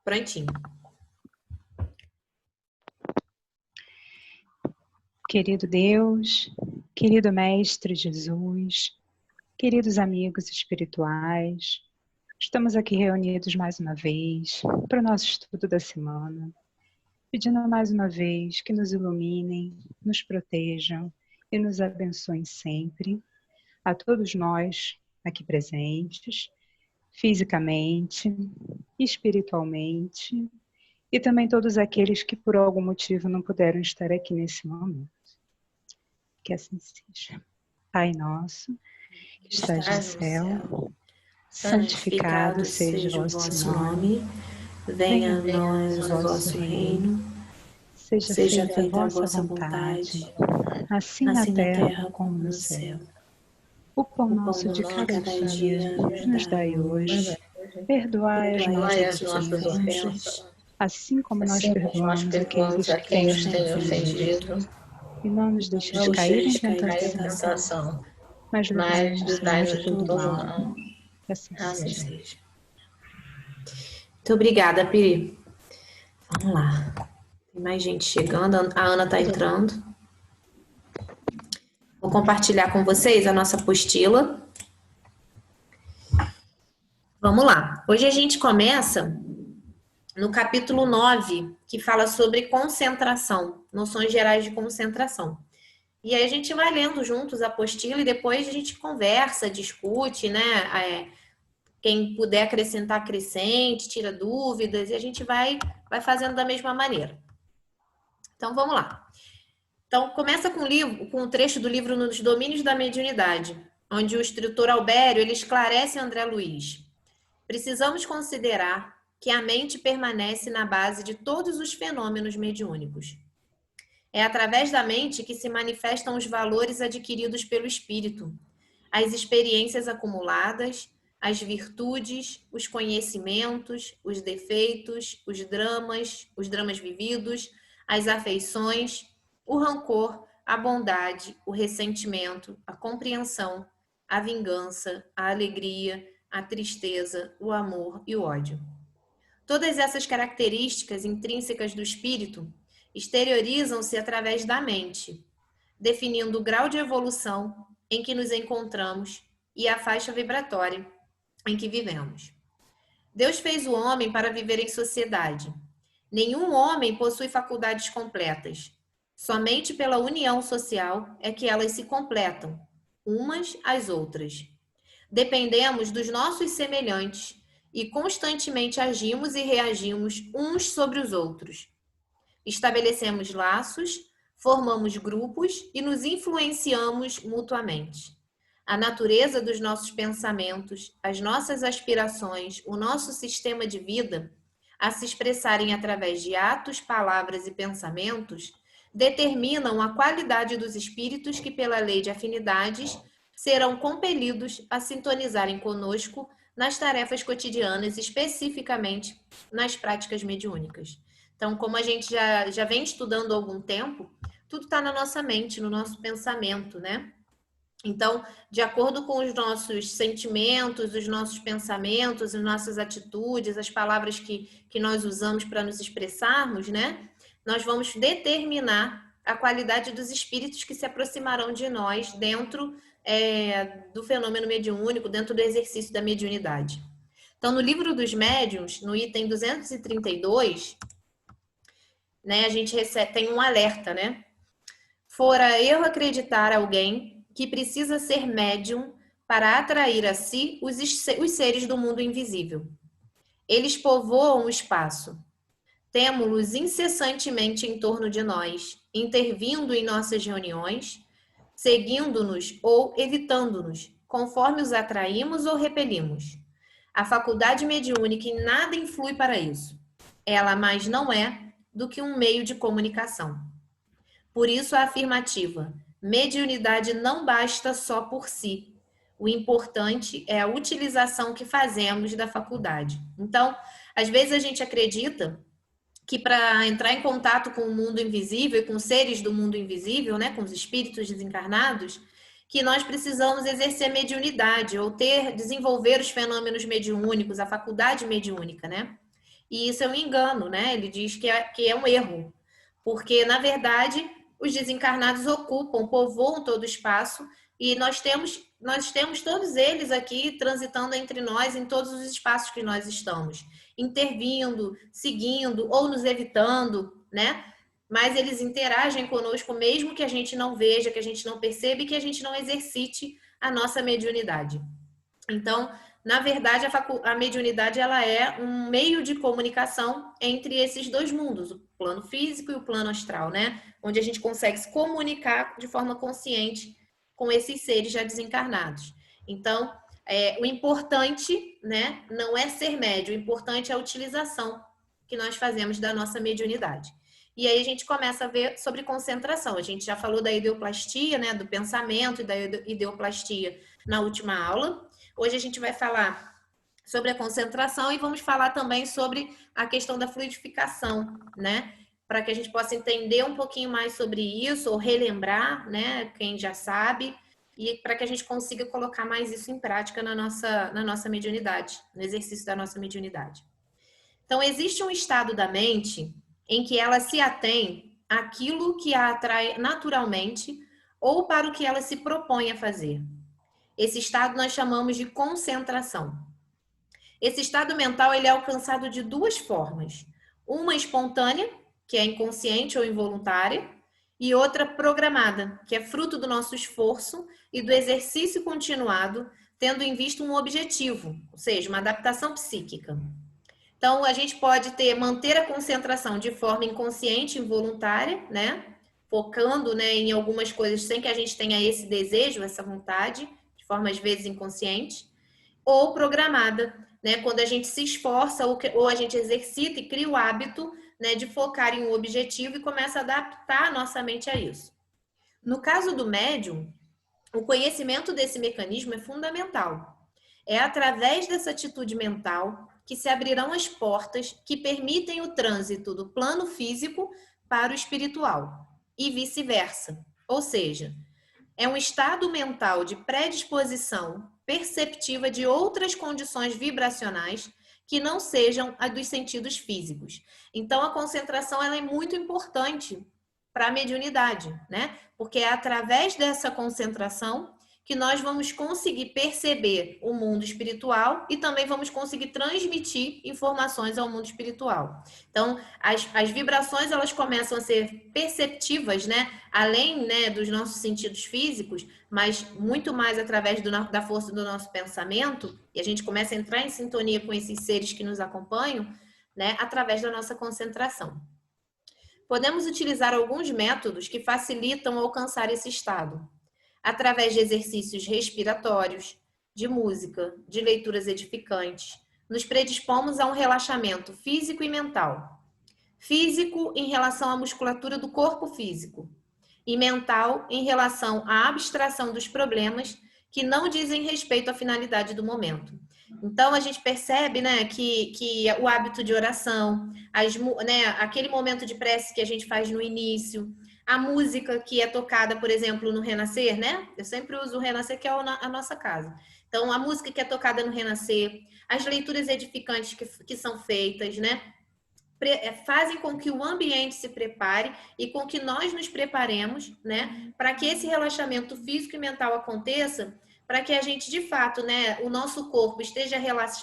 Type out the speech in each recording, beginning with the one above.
Prontinho. Querido Deus, querido Mestre Jesus, queridos amigos espirituais, estamos aqui reunidos mais uma vez para o nosso estudo da semana, pedindo mais uma vez que nos iluminem, nos protejam e nos abençoem sempre, a todos nós aqui presentes, fisicamente, espiritualmente, e também todos aqueles que por algum motivo não puderam estar aqui nesse momento. Que assim seja. Pai nosso, que estás no céu, santificado seja o vosso nome, venha a nós o vosso reino, seja feita a vossa vontade, assim na terra como no céu. O pão nosso de cada dia nos dai hoje, perdoai as nossas ofensas, assim como nós perdoamos aqueles que têm nos ofendido. E não nos deixes cair em tentação, mas livrai-nos de todo mal. Que assim seja. Muito obrigada, Piri. Vamos lá. Tem mais gente chegando. A Ana está entrando. Vou compartilhar com vocês a nossa apostila. Vamos lá. Hoje a gente começa no capítulo 9, que fala sobre concentração, noções gerais de concentração. E aí a gente vai lendo juntos a apostila e depois a gente conversa, discute, né? Quem puder acrescentar, acrescente, tira dúvidas e a gente vai fazendo da mesma maneira. Então, vamos lá. Então, começa com um trecho do livro Nos Domínios da Mediunidade, onde o instrutor Albério ele esclarece a André Luiz. Precisamos considerar que a mente permanece na base de todos os fenômenos mediúnicos. É através da mente que se manifestam os valores adquiridos pelo espírito, as experiências acumuladas, as virtudes, os conhecimentos, os defeitos, os dramas vividos, as afeições, o rancor, a bondade, o ressentimento, a compreensão, a vingança, a alegria, a tristeza, o amor e o ódio. Todas essas características intrínsecas do espírito exteriorizam-se através da mente, definindo o grau de evolução em que nos encontramos e a faixa vibratória em que vivemos. Deus fez o homem para viver em sociedade. Nenhum homem possui faculdades completas. Somente pela união social é que elas se completam, umas às outras. Dependemos dos nossos semelhantes e constantemente agimos e reagimos uns sobre os outros. Estabelecemos laços, formamos grupos e nos influenciamos mutuamente. A natureza dos nossos pensamentos, as nossas aspirações, o nosso sistema de vida, a se expressarem através de atos, palavras e pensamentos, determinam a qualidade dos espíritos que, pela lei de afinidades, serão compelidos a sintonizarem conosco nas tarefas cotidianas, especificamente nas práticas mediúnicas. Então, como a gente já vem estudando há algum tempo, tudo está na nossa mente, no nosso pensamento, né? Então, de acordo com os nossos sentimentos, os nossos pensamentos, as nossas atitudes, as palavras que nós usamos para nos expressarmos, né? Nós vamos determinar a qualidade dos espíritos que se aproximarão de nós dentro do fenômeno mediúnico, dentro do exercício da mediunidade. Então, no livro dos médiuns, no item 232, né, a gente tem um alerta, né? Fora eu acreditar alguém que precisa ser médium para atrair a si os seres do mundo invisível. Eles povoam o espaço. Temo-los incessantemente em torno de nós, intervindo em nossas reuniões, seguindo-nos ou evitando-nos, conforme os atraímos ou repelimos. A faculdade mediúnica em nada influi para isso. Ela mais não é do que um meio de comunicação. Por isso a afirmativa: mediunidade não basta só por si. O importante é a utilização que fazemos da faculdade. Então, às vezes a gente acredita que para entrar em contato com o mundo invisível e com seres do mundo invisível, né, com os espíritos desencarnados, que nós precisamos exercer mediunidade ou desenvolver os fenômenos mediúnicos, a faculdade mediúnica, né? E isso é um engano, né? Ele diz que é um erro, porque, na verdade, os desencarnados ocupam, povoam todo o espaço e nós temos todos eles aqui transitando entre nós em todos os espaços que nós estamos, intervindo, seguindo ou nos evitando, né? Mas eles interagem conosco mesmo que a gente não veja, que a gente não perceba e que a gente não exercite a nossa mediunidade. Então, na verdade, a mediunidade ela é um meio de comunicação entre esses dois mundos, o plano físico e o plano astral, né? Onde a gente consegue se comunicar de forma consciente com esses seres já desencarnados. Então, o importante, né, não é ser médio, o importante é a utilização que nós fazemos da nossa mediunidade. E aí a gente começa a ver sobre concentração. A gente já falou da ideoplastia, né, do pensamento e da ideoplastia na última aula. Hoje a gente vai falar sobre a concentração e vamos falar também sobre a questão da fluidificação, né? Para que a gente possa entender um pouquinho mais sobre isso, ou relembrar, né? Quem já sabe, e para que a gente consiga colocar mais isso em prática na nossa mediunidade, no exercício da nossa mediunidade. Então, existe um estado da mente em que ela se atém àquilo que a atrai naturalmente ou para o que ela se propõe a fazer. Esse estado nós chamamos de concentração. Esse estado mental ele é alcançado de duas formas. Uma espontânea, que é inconsciente ou involuntária, e outra programada, que é fruto do nosso esforço e do exercício continuado, tendo em vista um objetivo, ou seja, uma adaptação psíquica. Então, a gente pode manter a concentração de forma inconsciente, involuntária, né? Focando, né, em algumas coisas sem que a gente tenha esse desejo, essa vontade, de forma às vezes inconsciente, ou programada, né? Quando a gente se esforça ou a gente exercita e cria o hábito, né, de focar em um objetivo e começa a adaptar a nossa mente a isso. No caso do médium, o conhecimento desse mecanismo é fundamental. É através dessa atitude mental que se abrirão as portas que permitem o trânsito do plano físico para o espiritual e vice-versa. Ou seja, é um estado mental de predisposição perceptiva de outras condições vibracionais que não sejam a dos sentidos físicos. Então, a concentração ela é muito importante para a mediunidade, né? Porque é através dessa concentração que nós vamos conseguir perceber o mundo espiritual e também vamos conseguir transmitir informações ao mundo espiritual. Então, as vibrações, elas começam a ser perceptivas, né? Além, né, dos nossos sentidos físicos, mas muito mais através da força do nosso pensamento, e a gente começa a entrar em sintonia com esses seres que nos acompanham, né, através da nossa concentração. Podemos utilizar alguns métodos que facilitam alcançar esse estado. Através de exercícios respiratórios, de música, de leituras edificantes, nos predispomos a um relaxamento físico e mental. Físico em relação à musculatura do corpo físico e mental em relação à abstração dos problemas que não dizem respeito à finalidade do momento. Então, a gente percebe, né, que o hábito de oração, aquele momento de prece que a gente faz no início, a música que é tocada, por exemplo, no Renascer, né? Eu sempre uso o Renascer, que é a nossa casa. Então, a música que é tocada no Renascer, as leituras edificantes que são feitas, né? Fazem com que o ambiente se prepare e com que nós nos preparemos, né? Para que esse relaxamento físico e mental aconteça, para que a gente, de fato, né? O nosso corpo esteja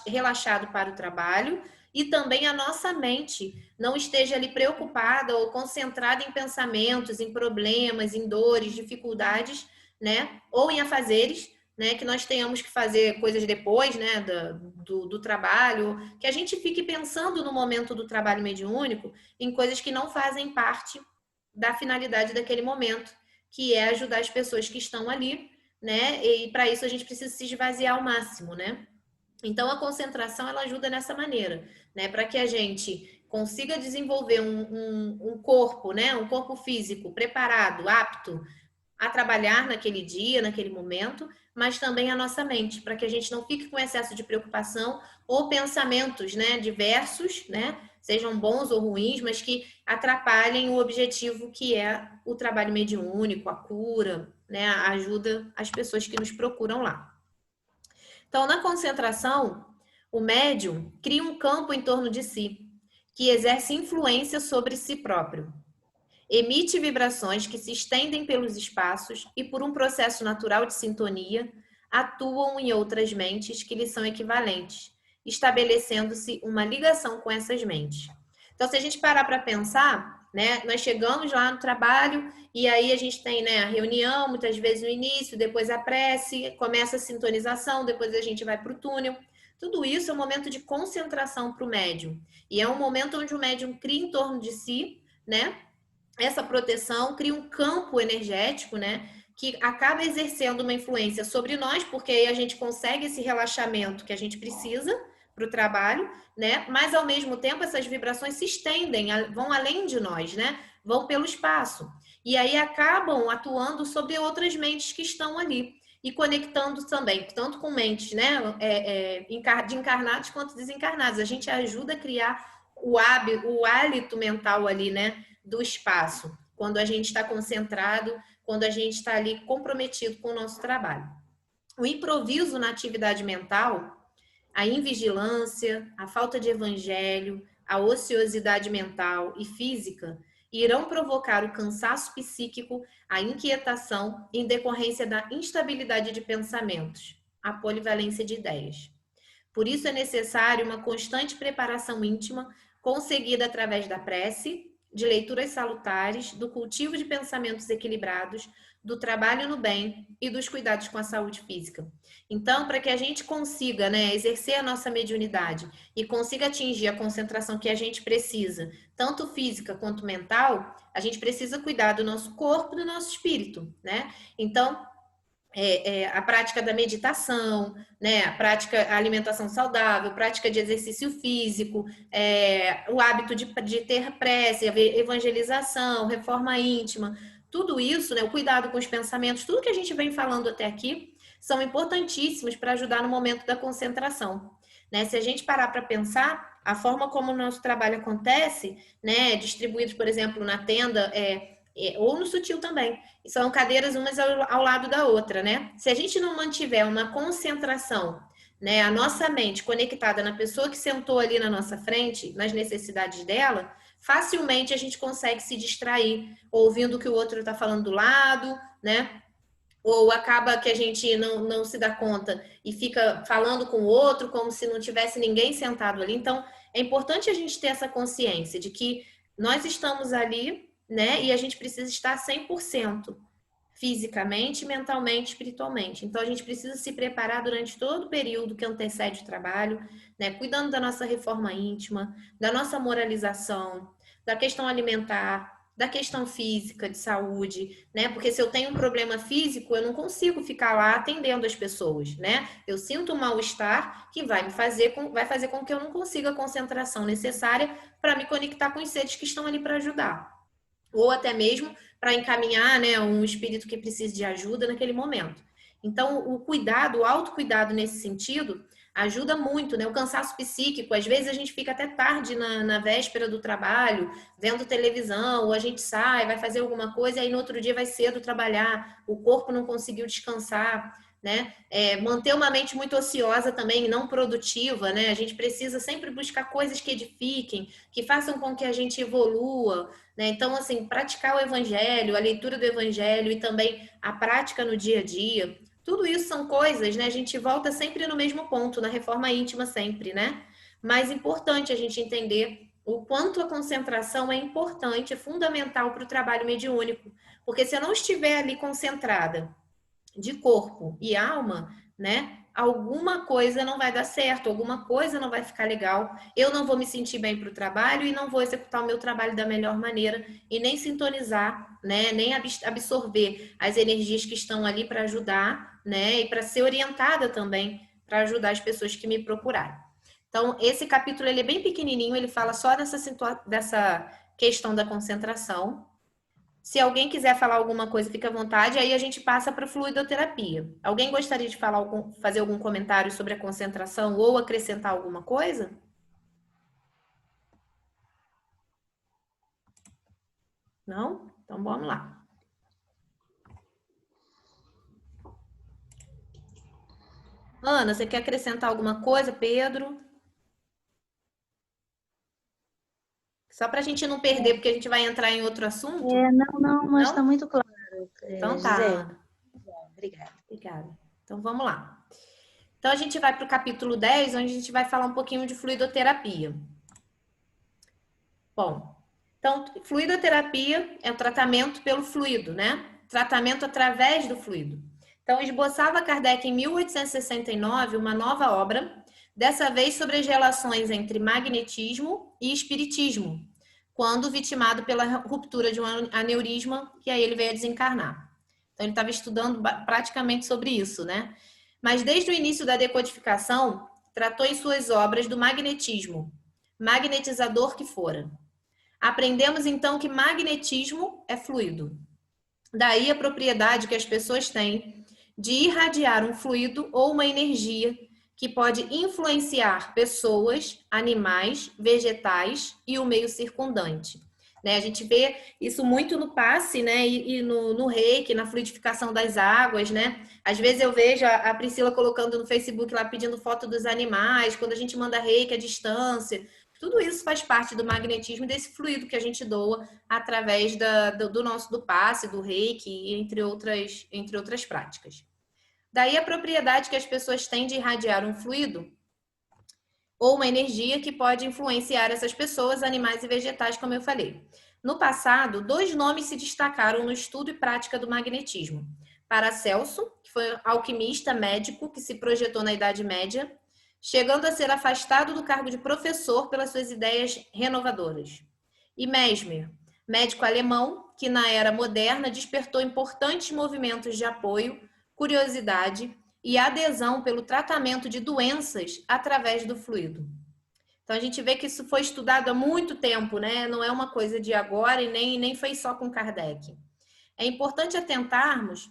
relaxado para o trabalho, e também a nossa mente não esteja ali preocupada ou concentrada em pensamentos, em problemas, em dores, dificuldades, né? Ou em afazeres, né? Que nós tenhamos que fazer coisas depois, né? Do trabalho, que a gente fique pensando no momento do trabalho mediúnico em coisas que não fazem parte da finalidade daquele momento, que é ajudar as pessoas que estão ali, né? E para isso a gente precisa se esvaziar ao máximo, né? Então, a concentração, ela ajuda nessa maneira, né? Para que a gente consiga desenvolver um corpo, né? Um corpo físico preparado, apto a trabalhar naquele dia, naquele momento, mas também a nossa mente, para que a gente não fique com excesso de preocupação ou pensamentos, né? Diversos, né? Sejam bons ou ruins, mas que atrapalhem o objetivo que é o trabalho mediúnico, a cura, né? A ajuda às pessoas que nos procuram lá. Então, na concentração, o médium cria um campo em torno de si, que exerce influência sobre si próprio. Emite vibrações que se estendem pelos espaços e, por um processo natural de sintonia, atuam em outras mentes que lhes são equivalentes, estabelecendo-se uma ligação com essas mentes. Então, se a gente parar para pensar, né, nós chegamos lá no trabalho e aí a gente tem, né, a reunião, muitas vezes no início, depois a prece, começa a sintonização, depois a gente vai para o túnel. Tudo isso é um momento de concentração para o médium. E é um momento onde o médium cria em torno de si, né, essa proteção, cria um campo energético, né, que acaba exercendo uma influência sobre nós, porque aí a gente consegue esse relaxamento que a gente precisa para o trabalho, né? Mas ao mesmo tempo essas vibrações se estendem, vão além de nós, né? Vão pelo espaço. E aí acabam atuando sobre outras mentes que estão ali e conectando também, tanto com mentes, né? De encarnados quanto desencarnados. A gente ajuda a criar o hálito mental ali, né? Do espaço, quando a gente está concentrado, quando a gente está ali comprometido com o nosso trabalho. O improviso na atividade mental, a invigilância, a falta de evangelho, a ociosidade mental e física irão provocar o cansaço psíquico, a inquietação em decorrência da instabilidade de pensamentos, a polivalência de ideias. Por isso é necessário uma constante preparação íntima, conseguida através da prece, de leituras salutares, do cultivo de pensamentos equilibrados, do trabalho no bem e dos cuidados com a saúde física. Então, para que a gente consiga, né, exercer a nossa mediunidade e consiga atingir a concentração que a gente precisa, tanto física quanto mental, a gente precisa cuidar do nosso corpo e do nosso espírito, né? Então, a prática da meditação, né? A alimentação saudável, prática de exercício físico, o hábito de ter prece, evangelização, reforma íntima, tudo isso, né? O cuidado com os pensamentos, tudo que a gente vem falando até aqui, são importantíssimos para ajudar no momento da concentração. Né? Se a gente parar para pensar, a forma como o nosso trabalho acontece, né? Distribuídos, por exemplo, na tenda, ou no sutil também. São cadeiras umas ao lado da outra, né? Se a gente não mantiver uma concentração, né, a nossa mente conectada na pessoa que sentou ali na nossa frente, nas necessidades dela, facilmente a gente consegue se distrair, ouvindo o que o outro está falando do lado, né? Ou acaba que a gente não se dá conta e fica falando com o outro como se não tivesse ninguém sentado ali. Então, é importante a gente ter essa consciência de que nós estamos ali, né? E a gente precisa estar 100% fisicamente, mentalmente, espiritualmente. Então, a gente precisa se preparar durante todo o período que antecede o trabalho, né? Cuidando da nossa reforma íntima, da nossa moralização, da questão alimentar, da questão física, de saúde, né? Porque se eu tenho um problema físico, eu não consigo ficar lá atendendo as pessoas, né? Eu sinto um mal-estar que vai fazer com que eu não consiga a concentração necessária para me conectar com os seres que estão ali para ajudar. Ou até mesmo para encaminhar, né, um espírito que precise de ajuda naquele momento. Então, o cuidado, o autocuidado nesse sentido, ajuda muito, né? O cansaço psíquico, às vezes a gente fica até tarde na véspera do trabalho, vendo televisão, ou a gente sai, vai fazer alguma coisa, e aí no outro dia vai cedo trabalhar, o corpo não conseguiu descansar, né? Manter uma mente muito ociosa também, não produtiva, né? A gente precisa sempre buscar coisas que edifiquem, que façam com que a gente evolua, né? Então, assim, praticar o evangelho, a leitura do evangelho e também a prática no dia a dia, tudo isso são coisas, né? A gente volta sempre no mesmo ponto, na reforma íntima sempre, né? Mas é importante a gente entender o quanto a concentração é importante, é fundamental para o trabalho mediúnico. Porque se eu não estiver ali concentrada de corpo e alma, né? Alguma coisa não vai dar certo, alguma coisa não vai ficar legal, eu não vou me sentir bem para o trabalho e não vou executar o meu trabalho da melhor maneira e nem sintonizar, né? Nem absorver as energias que estão ali para ajudar, né? E para ser orientada também para ajudar as pessoas que me procurarem. Então, esse capítulo ele é bem pequenininho, ele fala só dessa questão da concentração. Se alguém quiser falar alguma coisa, fica à vontade. Aí a gente passa para a fluidoterapia. Alguém gostaria de fazer algum comentário sobre a concentração ou acrescentar alguma coisa? Não? Então vamos lá. Ana, você quer acrescentar alguma coisa? Pedro? Só para a gente não perder, porque a gente vai entrar em outro assunto. Não, mas está Não? muito claro. Então tá, Ana. Obrigada. Obrigada. Então vamos lá. Então a gente vai para o capítulo 10, onde a gente vai falar um pouquinho de fluidoterapia. Bom, então fluidoterapia é o tratamento pelo fluido, né? Tratamento através do fluido. Então esboçava Kardec em 1869 uma nova obra, dessa vez sobre as relações entre magnetismo e espiritismo, quando vitimado pela ruptura de um aneurisma, que aí ele veio a desencarnar. Então ele estava estudando praticamente sobre isso, né? Mas desde o início da decodificação, tratou em suas obras do magnetismo, magnetizador que fora. Aprendemos então que magnetismo é fluido. Daí a propriedade que as pessoas têm de irradiar um fluido ou uma energia que pode influenciar pessoas, animais, vegetais e o meio circundante. Né? A gente vê isso muito no passe, né? E no reiki, na fluidificação das águas, né? Às vezes eu vejo a Priscila colocando no Facebook lá pedindo foto dos animais, quando a gente manda reiki à distância. Tudo isso faz parte do magnetismo, desse fluido que a gente doa através do passe, do reiki, entre outras práticas. Daí a propriedade que as pessoas têm de irradiar um fluido ou uma energia que pode influenciar essas pessoas, animais e vegetais, como eu falei. No passado, 2 nomes se destacaram no estudo e prática do magnetismo. Paracelso, que foi alquimista médico que se projetou na Idade Média, chegando a ser afastado do cargo de professor pelas suas ideias renovadoras. E Mesmer, médico alemão, que na era moderna despertou importantes movimentos de apoio, curiosidade e adesão pelo tratamento de doenças através do fluido. Então a gente vê que isso foi estudado há muito tempo, né? Não é uma coisa de agora e nem foi só com Kardec. É importante atentarmos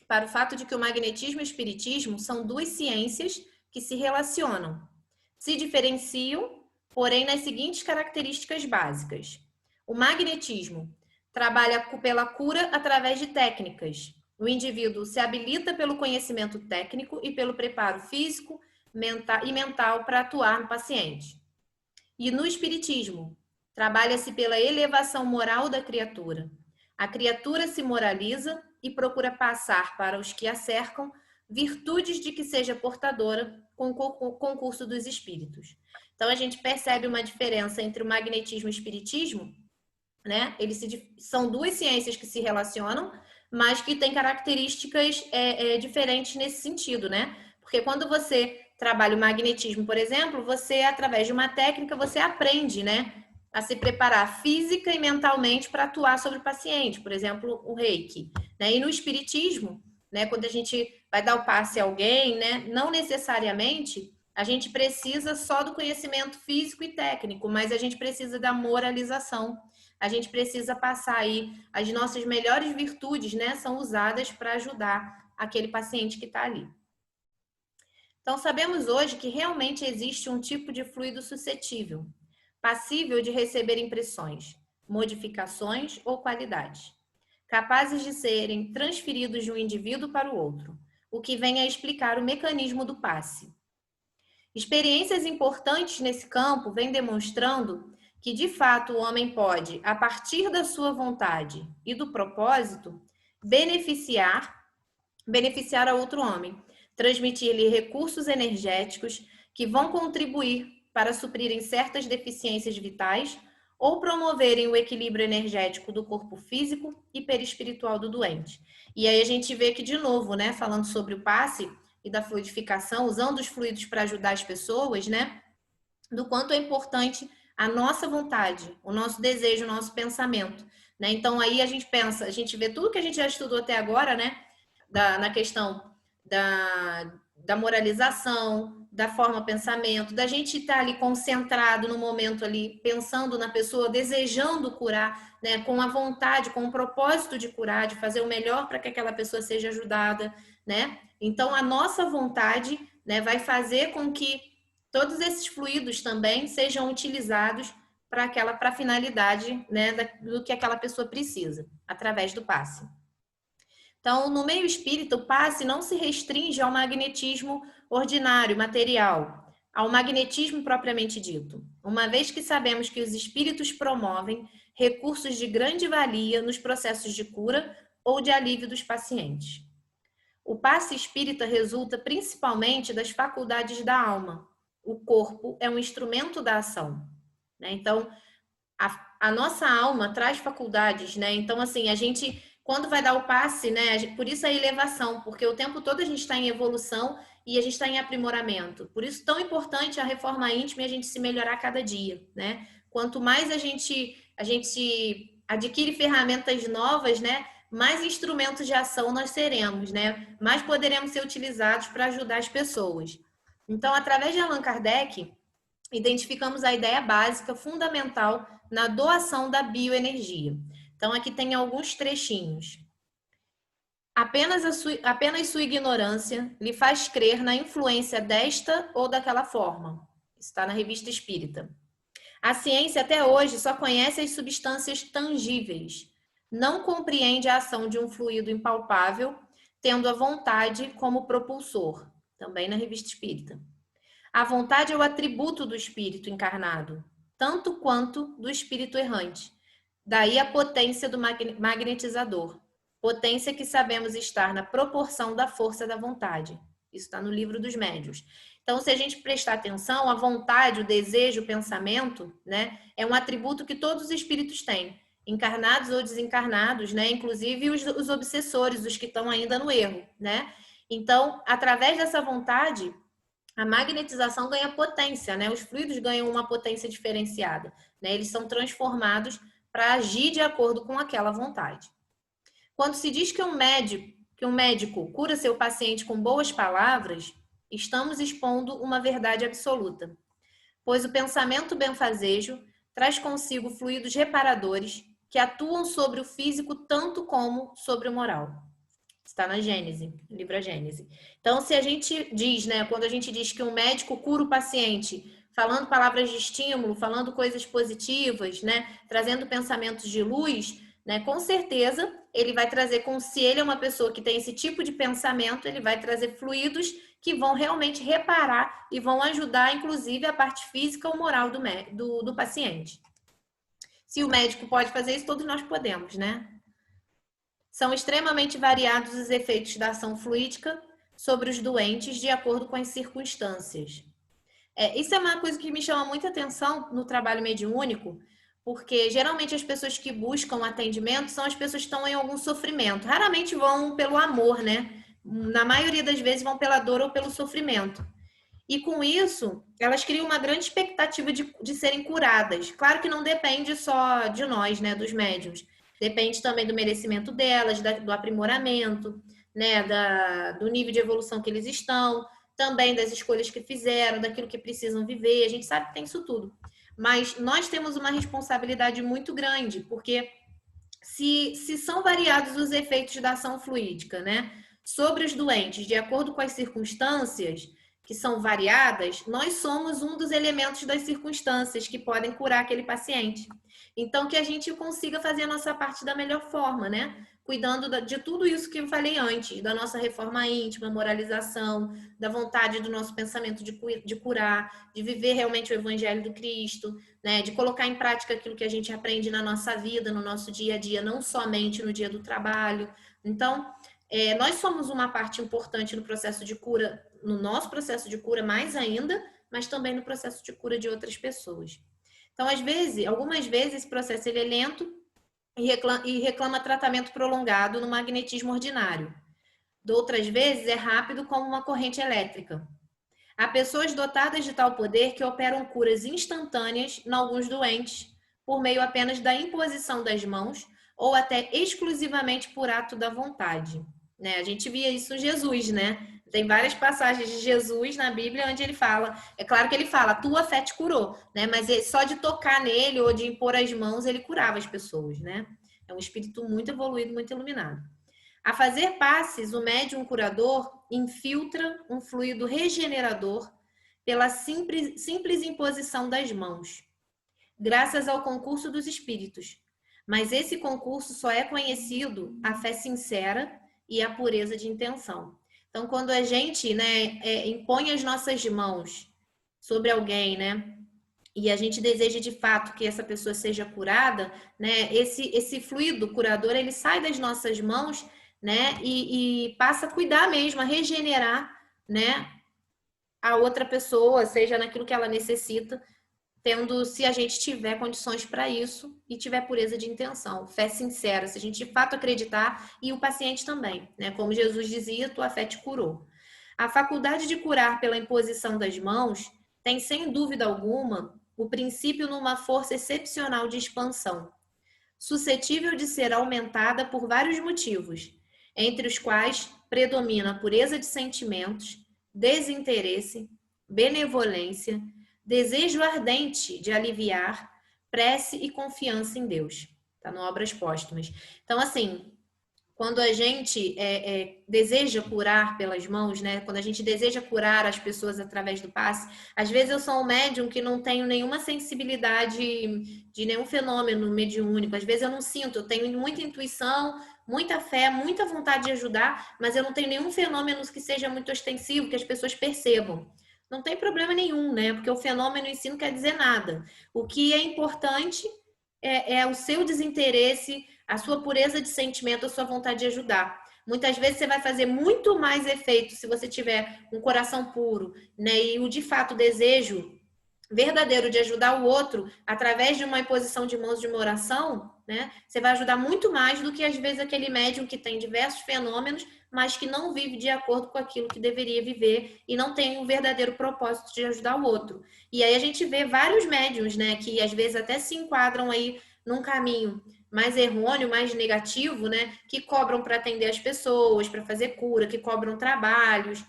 para o fato de que o magnetismo e o espiritismo são 2 ciências que se relacionam, se diferenciam, porém nas seguintes características básicas. O magnetismo trabalha pela cura através de técnicas. O indivíduo se habilita pelo conhecimento técnico e pelo preparo físico e mental para atuar no paciente. E no espiritismo, trabalha-se pela elevação moral da criatura. A criatura se moraliza e procura passar para os que a cercam virtudes de que seja portadora com o concurso dos espíritos. Então a gente percebe uma diferença entre o magnetismo e o espiritismo, né? São 2 ciências que se relacionam, mas que têm características diferentes nesse sentido, né? Porque quando você trabalha o magnetismo, por exemplo, você, através de uma técnica, você aprende, né? A se preparar física e mentalmente para atuar sobre o paciente, por exemplo, o reiki. Né? E no espiritismo, né, quando a gente vai dar o passe a alguém, né, não necessariamente a gente precisa só do conhecimento físico e técnico, mas a gente precisa da moralização. A gente precisa passar aí as nossas melhores virtudes, né, são usadas para ajudar aquele paciente que está ali. Então, sabemos hoje que realmente existe um tipo de fluido suscetível, passível de receber impressões, modificações ou qualidades, capazes de serem transferidos de um indivíduo para o outro, o que vem a explicar o mecanismo do passe. Experiências importantes nesse campo vêm demonstrando que, de fato, o homem pode, a partir da sua vontade e do propósito, beneficiar a outro homem, transmitir-lhe recursos energéticos que vão contribuir para suprirem certas deficiências vitais ou promoverem o equilíbrio energético do corpo físico e perispiritual do doente. E aí a gente vê que, de novo, né, falando sobre o passe e da fluidificação, usando os fluidos para ajudar as pessoas, né, do quanto é importante a nossa vontade, o nosso desejo, o nosso pensamento, né? Então aí a gente pensa, a gente vê tudo que a gente já estudou até agora, né, na questão da moralização, da forma pensamento, da gente estar ali concentrado no momento ali, pensando na pessoa, desejando curar, né, com a vontade, com o propósito de curar, de fazer o melhor para que aquela pessoa seja ajudada, né? Então a nossa vontade, né, vai fazer com que todos esses fluidos também sejam utilizados para a finalidade, né, do que aquela pessoa precisa, através do passe. Então, no meio espírita, o passe não se restringe ao magnetismo ordinário, material. ao magnetismo propriamente dito, uma vez que sabemos que os espíritos promovem recursos de grande valia nos processos de cura ou de alívio dos pacientes. O passe espírita resulta principalmente das faculdades da alma. O corpo é um instrumento da ação, né? Então, a nossa alma traz faculdades, né? Então, assim, a gente, quando vai dar o passe, né? Por isso a elevação, porque o tempo todo a gente está em evolução e a gente está em aprimoramento. Por isso, tão importante a reforma íntima e a gente se melhorar a cada dia, né? Quanto mais a gente adquire ferramentas novas, né? Mais instrumentos de ação nós seremos, né? Mais poderemos ser utilizados para ajudar as pessoas. Então, através de Allan Kardec, identificamos a ideia básica, fundamental, na doação da bioenergia. Então, aqui tem alguns trechinhos. Apenas sua ignorância lhe faz crer na influência desta ou daquela forma. Está na Revista Espírita. A ciência até hoje só conhece as substâncias tangíveis. Não compreende a ação de um fluido impalpável, tendo a vontade como propulsor. Também na Revista Espírita. A vontade é o atributo do espírito encarnado, tanto quanto do espírito errante. Daí a potência do magnetizador. Potência que sabemos estar na proporção da força da vontade. Isso está no Livro dos Médiuns. Então, se a gente prestar atenção, a vontade, o desejo, o pensamento, né, é um atributo que todos os espíritos têm, encarnados ou desencarnados, né, inclusive os obsessores, os que estão ainda no erro, né? Então, através dessa vontade, a magnetização ganha potência, né? Os fluidos ganham uma potência diferenciada, né? Eles são transformados para agir de acordo com aquela vontade. Quando se diz que um médico cura seu paciente com boas palavras, estamos expondo uma verdade absoluta, pois o pensamento benfazejo traz consigo fluidos reparadores que atuam sobre o físico tanto como sobre o moral. Está na Gênese, livro A Gênese. Então, se a gente diz, né, quando a gente diz que um médico cura o paciente, falando palavras de estímulo, falando coisas positivas, né, trazendo pensamentos de luz, né, com certeza ele vai trazer, se ele é uma pessoa que tem esse tipo de pensamento, ele vai trazer fluidos que vão realmente reparar e vão ajudar, inclusive, a parte física ou moral do paciente. Se o médico pode fazer isso, todos nós podemos, né? São extremamente variados os efeitos da ação fluídica sobre os doentes de acordo com as circunstâncias. Isso é uma coisa que me chama muita atenção no trabalho mediúnico, porque geralmente as pessoas que buscam atendimento são as pessoas que estão em algum sofrimento. Raramente vão pelo amor, né? Na maioria das vezes vão pela dor ou pelo sofrimento. E com isso, elas criam uma grande expectativa de serem curadas. Claro que não depende só de nós, né, dos médiuns. Depende também do merecimento delas, do aprimoramento, né, do nível de evolução que eles estão, também das escolhas que fizeram, daquilo que precisam viver. A gente sabe que tem isso tudo. Mas nós temos uma responsabilidade muito grande, porque se são variados os efeitos da ação fluídica, né, sobre os doentes, de acordo com as circunstâncias que são variadas, nós somos um dos elementos das circunstâncias que podem curar aquele paciente. Então, que a gente consiga fazer a nossa parte da melhor forma, né? Cuidando de tudo isso que eu falei antes, da nossa reforma íntima, moralização, da vontade do nosso pensamento de curar, de viver realmente o Evangelho do Cristo, né? De colocar em prática aquilo que a gente aprende na nossa vida, no nosso dia a dia, não somente no dia do trabalho. Então, nós somos uma parte importante no processo de cura, no nosso processo de cura mais ainda, mas também no processo de cura de outras pessoas. Então, algumas vezes, esse processo ele é lento e reclama tratamento prolongado no magnetismo ordinário. De outras vezes, é rápido como uma corrente elétrica. Há pessoas dotadas de tal poder que operam curas instantâneas em alguns doentes, por meio apenas da imposição das mãos ou até exclusivamente por ato da vontade. Né? A gente via isso em Jesus, né? Tem várias passagens de Jesus na Bíblia onde ele fala, é claro que ele fala, a tua fé te curou, né? Mas só de tocar nele ou de impor as mãos, ele curava as pessoas, né? É um espírito muito evoluído, muito iluminado. A fazer passes, o médium curador infiltra um fluido regenerador pela simples imposição das mãos, graças ao concurso dos espíritos. Mas esse concurso só é conhecido a fé sincera e a pureza de intenção. Então, quando a gente, né, impõe as nossas mãos sobre alguém, né? E a gente deseja de fato que essa pessoa seja curada, né? Esse fluido curador, ele sai das nossas mãos, né? E passa a cuidar mesmo, a regenerar, né? A outra pessoa, seja naquilo que ela necessita, tendo, se a gente tiver condições para isso e tiver pureza de intenção, fé sincera, se a gente de fato acreditar, e o paciente também, né? Como Jesus dizia, tua fé te curou. A faculdade de curar pela imposição das mãos tem, sem dúvida alguma, o princípio numa força excepcional de expansão, suscetível de ser aumentada por vários motivos, entre os quais predomina a pureza de sentimentos, desinteresse, benevolência, desejo ardente de aliviar, prece e confiança em Deus. Está no Obras Póstumas. Então, assim, quando a gente deseja curar pelas mãos, né? Quando a gente deseja curar as pessoas através do passe, às vezes eu sou um médium que não tenho nenhuma sensibilidade de nenhum fenômeno mediúnico. Às vezes eu não sinto, eu tenho muita intuição, muita fé, muita vontade de ajudar, mas eu não tenho nenhum fenômeno que seja muito ostensivo, que as pessoas percebam. Não tem problema nenhum, né? Porque o fenômeno em si não quer dizer nada. O que é importante é o seu desinteresse, a sua pureza de sentimento, a sua vontade de ajudar. Muitas vezes você vai fazer muito mais efeito se você tiver um coração puro, né? E o de fato desejo verdadeiro de ajudar o outro através de uma imposição de mãos de uma oração, né? Você vai ajudar muito mais do que às vezes aquele médium que tem diversos fenômenos, mas que não vive de acordo com aquilo que deveria viver e não tem um verdadeiro propósito de ajudar o outro. E aí a gente vê vários médiums, né, que às vezes até se enquadram aí num caminho mais errôneo, mais negativo, né, que cobram para atender as pessoas, para fazer cura, que cobram trabalhos,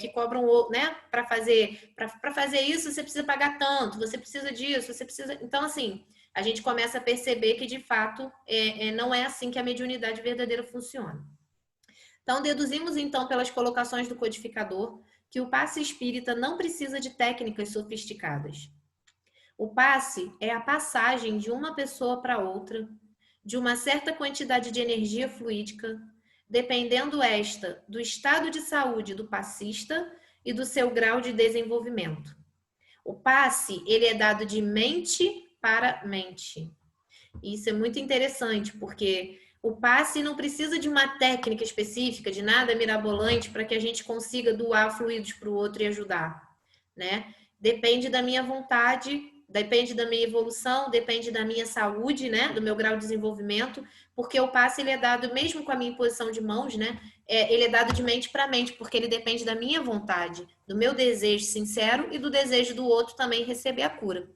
que cobram, né, para fazer isso você precisa pagar tanto, você precisa disso, você precisa. Então, assim, a gente começa a perceber que de fato não é assim que a mediunidade verdadeira funciona. Então, deduzimos então pelas colocações do codificador que o passe espírita não precisa de técnicas sofisticadas. O passe é a passagem de uma pessoa para outra de uma certa quantidade de energia fluídica, dependendo esta do estado de saúde do passista e do seu grau de desenvolvimento. O passe, ele é dado de mente para mente. Isso é muito interessante, porque o passe não precisa de uma técnica específica, de nada mirabolante, para que a gente consiga doar fluidos para o outro e ajudar, né? Depende da minha vontade, depende da minha evolução, depende da minha saúde, né? Do meu grau de desenvolvimento, porque o passe ele é dado mesmo com a minha imposição de mãos, né? Ele é dado de mente para mente, porque ele depende da minha vontade, do meu desejo sincero e do desejo do outro também receber a cura.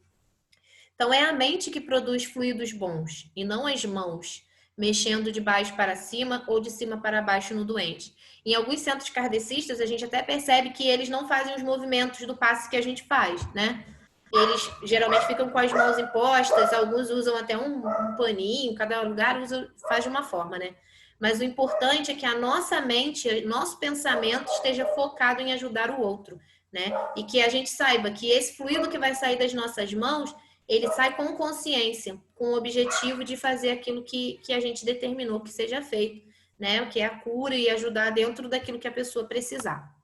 Então, é a mente que produz fluidos bons e não as mãos, mexendo de baixo para cima ou de cima para baixo no doente. Em alguns centros kardecistas, a gente até percebe que eles não fazem os movimentos do passe que a gente faz, né? Eles geralmente ficam com as mãos impostas, alguns usam até um paninho, cada lugar faz de uma forma, né? Mas o importante é que a nossa mente, nosso pensamento esteja focado em ajudar o outro, né? E que a gente saiba que esse fluido que vai sair das nossas mãos, ele sai com consciência, com o objetivo de fazer aquilo que a gente determinou que seja feito, né? O que é a cura e ajudar dentro daquilo que a pessoa precisar.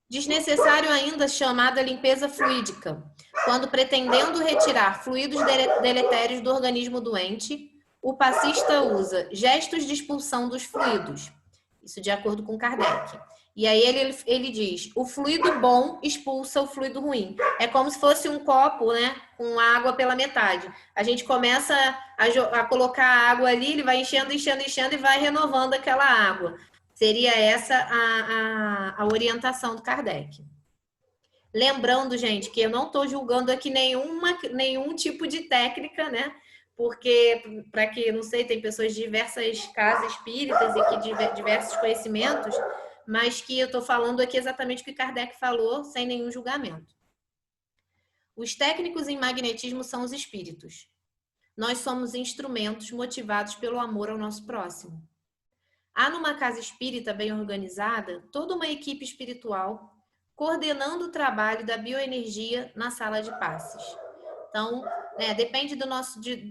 Desnecessário ainda chamada limpeza fluídica, quando pretendendo retirar fluidos deletérios do organismo doente, o passista usa gestos de expulsão dos fluidos. Isso de acordo com Kardec. E aí ele diz, o fluido bom expulsa o fluido ruim. É como se fosse um copo, né, com água pela metade. A gente começa a colocar a água ali, ele vai enchendo, enchendo, enchendo e vai renovando aquela água. Seria essa a orientação do Kardec. Lembrando, gente, que eu não estou julgando aqui nenhum tipo de técnica, né? Porque, para que, não sei, tem pessoas de diversas casas espíritas e que diversos conhecimentos, mas que eu estou falando aqui exatamente o que Kardec falou, sem nenhum julgamento. Os técnicos em magnetismo são os espíritos. Nós somos instrumentos motivados pelo amor ao nosso próximo. Há numa casa espírita bem organizada toda uma equipe espiritual coordenando o trabalho da bioenergia na sala de passes. Então,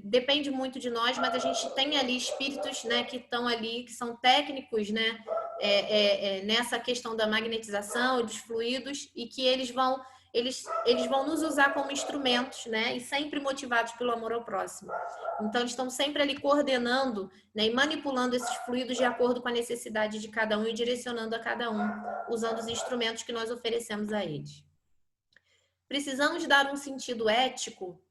depende muito de nós, mas a gente tem ali espíritos, né, que estão ali, que são técnicos, né, nessa questão da magnetização e dos fluidos, e que eles eles vão nos usar como instrumentos, né? E sempre motivados pelo amor ao próximo. Então, eles estão sempre ali coordenando, né, e manipulando esses fluidos de acordo com a necessidade de cada um e direcionando a cada um, usando os instrumentos que nós oferecemos a eles. Precisamos dar um sentido ético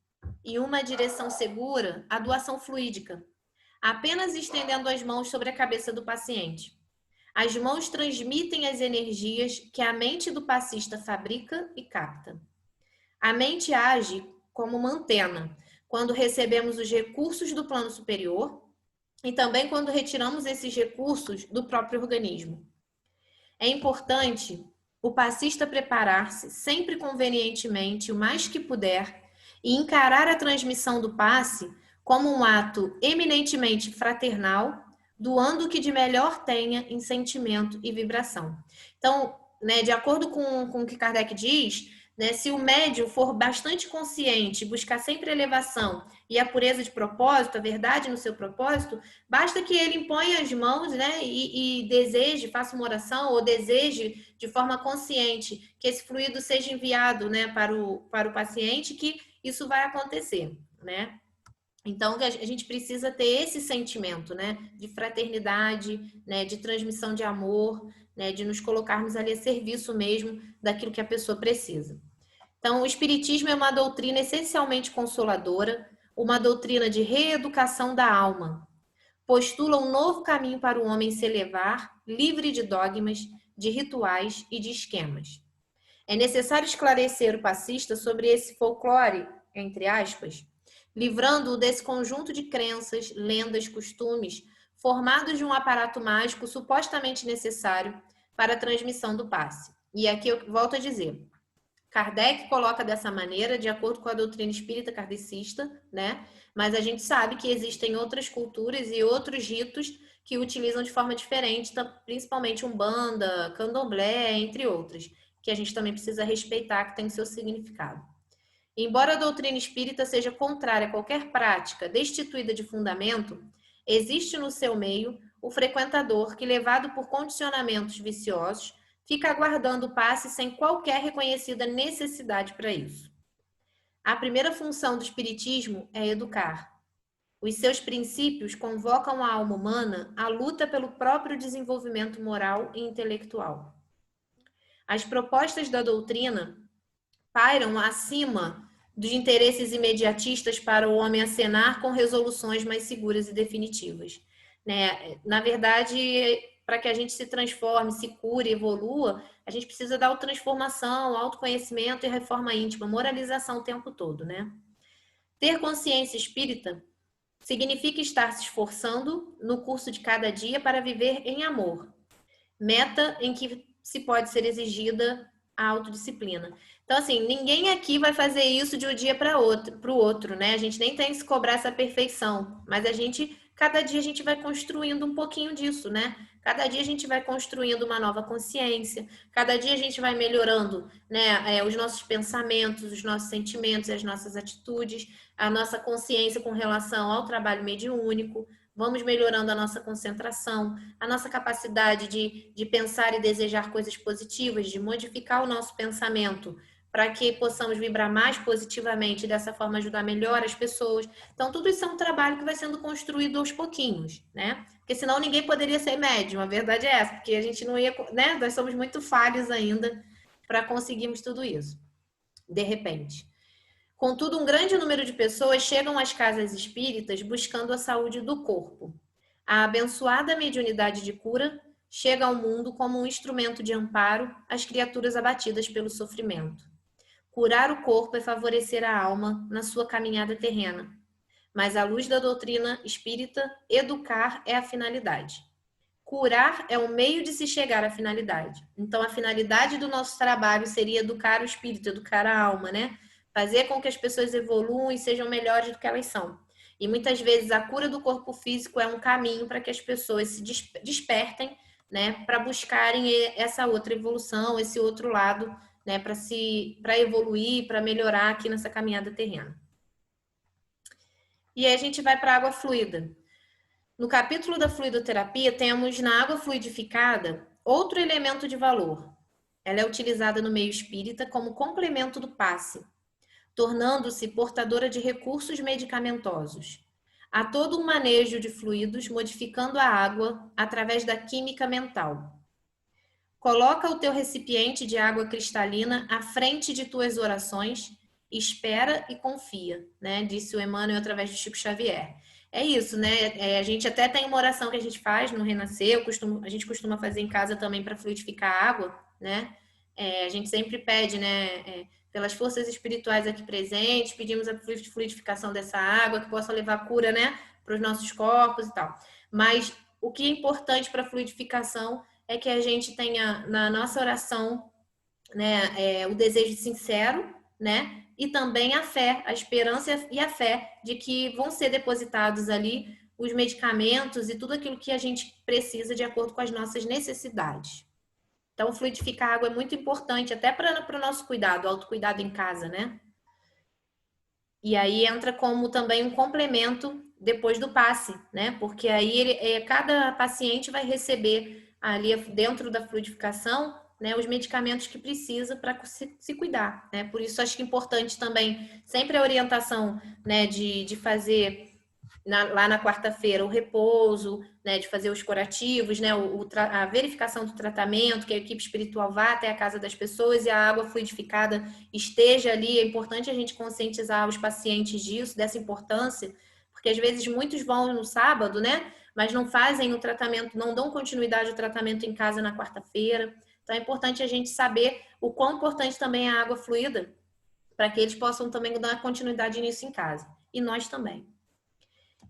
e uma direção segura à doação fluídica, apenas estendendo as mãos sobre a cabeça do paciente. As mãos transmitem as energias que a mente do passista fabrica e capta. A mente age como uma antena quando recebemos os recursos do plano superior e também quando retiramos esses recursos do próprio organismo. É importante o passista preparar-se sempre convenientemente, o mais que puder, e encarar a transmissão do passe como um ato eminentemente fraternal, doando o que de melhor tenha em sentimento e vibração. Então, né, de acordo com o que Kardec diz, né, se o médium for bastante consciente, buscar sempre a elevação e a pureza de propósito, a verdade no seu propósito, basta que ele imponha as mãos, né, e deseje, faça uma oração ou deseje de forma consciente que esse fluido seja enviado, né, para o paciente, que isso vai acontecer, né? Então, a gente precisa ter esse sentimento, né, de fraternidade, né, de transmissão de amor, né, de nos colocarmos ali a serviço mesmo daquilo que a pessoa precisa. Então, o Espiritismo é uma doutrina essencialmente consoladora, uma doutrina de reeducação da alma. Postula um novo caminho para o homem se elevar, livre de dogmas, de rituais e de esquemas. É necessário esclarecer o passista sobre esse folclore, entre aspas, livrando-o desse conjunto de crenças, lendas, costumes, formados de um aparato mágico supostamente necessário para a transmissão do passe. E aqui eu volto a dizer, Kardec coloca dessa maneira, de acordo com a doutrina espírita kardecista, né? Mas a gente sabe que existem outras culturas e outros ritos que utilizam de forma diferente, principalmente Umbanda, Candomblé, entre outras, que a gente também precisa respeitar, que tem o seu significado. Embora a doutrina espírita seja contrária a qualquer prática destituída de fundamento, existe no seu meio o frequentador que, levado por condicionamentos viciosos, fica aguardando o passe sem qualquer reconhecida necessidade para isso. A primeira função do espiritismo é educar. Os seus princípios convocam a alma humana à luta pelo próprio desenvolvimento moral e intelectual. As propostas da doutrina pairam acima dos interesses imediatistas para o homem acenar com resoluções mais seguras e definitivas. Né? Na verdade, para que a gente se transforme, se cure, evolua, a gente precisa da autotransformação, autoconhecimento e reforma íntima, moralização o tempo todo, né? Ter consciência espírita significa estar se esforçando no curso de cada dia para viver em amor, meta em que se pode ser exigida a autodisciplina. Então, assim, ninguém aqui vai fazer isso de um dia para o outro, né? A gente nem tem que se cobrar essa perfeição, mas cada dia a gente vai construindo um pouquinho disso, né? Cada dia a gente vai construindo uma nova consciência, cada dia a gente vai melhorando, né, os nossos pensamentos, os nossos sentimentos, as nossas atitudes, a nossa consciência com relação ao trabalho mediúnico. Vamos melhorando a nossa concentração, a nossa capacidade de pensar e desejar coisas positivas, de modificar o nosso pensamento para que possamos vibrar mais positivamente e dessa forma ajudar melhor as pessoas. Então, tudo isso é um trabalho que vai sendo construído aos pouquinhos, né? Porque senão ninguém poderia ser médium, a verdade é essa, porque a gente não ia, né? Nós somos muito falhos ainda para conseguirmos tudo isso, de repente. Contudo, um grande número de pessoas chegam às casas espíritas buscando a saúde do corpo. A abençoada mediunidade de cura chega ao mundo como um instrumento de amparo às criaturas abatidas pelo sofrimento. Curar o corpo é favorecer a alma na sua caminhada terrena. Mas à luz da doutrina espírita, educar é a finalidade. Curar é o meio de se chegar à finalidade. Então, a finalidade do nosso trabalho seria educar o espírito, educar a alma, né? Fazer com que as pessoas evoluam e sejam melhores do que elas são. E muitas vezes a cura do corpo físico é um caminho para que as pessoas se despertem, né? Para buscarem essa outra evolução, esse outro lado, né? Para evoluir, para melhorar aqui nessa caminhada terrena. E aí a gente vai para a água fluida. No capítulo da fluidoterapia, temos na água fluidificada outro elemento de valor, ela é utilizada no meio espírita como complemento do passe, tornando-se portadora de recursos medicamentosos. Há todo um manejo de fluidos modificando a água através da química mental. Coloca o teu recipiente de água cristalina à frente de tuas orações, espera e confia, né? Disse o Emmanuel através de Chico Xavier. É isso, né? A gente até tem uma oração que a gente faz no Renascer, a gente costuma fazer em casa também para fluidificar a água, né? A gente sempre pede, né? Pelas forças espirituais aqui presentes, pedimos a fluidificação dessa água, que possa levar cura, né? Para os nossos corpos e tal. Mas o que é importante para a fluidificação é que a gente tenha na nossa oração, né, o desejo sincero, né, e também a fé, a esperança e a fé de que vão ser depositados ali os medicamentos e tudo aquilo que a gente precisa de acordo com as nossas necessidades. Então, fluidificar a água é muito importante, até para o nosso cuidado, autocuidado em casa, né? E aí entra como também um complemento depois do passe, né? Porque aí cada paciente vai receber ali dentro da fluidificação, né, os medicamentos que precisa para se cuidar, né? Por isso acho que é importante também sempre a orientação, né, de fazer lá na quarta-feira o repouso, né, de fazer os curativos, né, a verificação do tratamento, que a equipe espiritual vá até a casa das pessoas e a água fluidificada esteja ali. É importante a gente conscientizar os pacientes disso, dessa importância, porque às vezes muitos vão no sábado, né, mas não fazem o tratamento, não dão continuidade ao tratamento em casa na quarta-feira. Então é importante a gente saber o quão importante também é a água fluida, para que eles possam também dar continuidade nisso em casa. E nós também.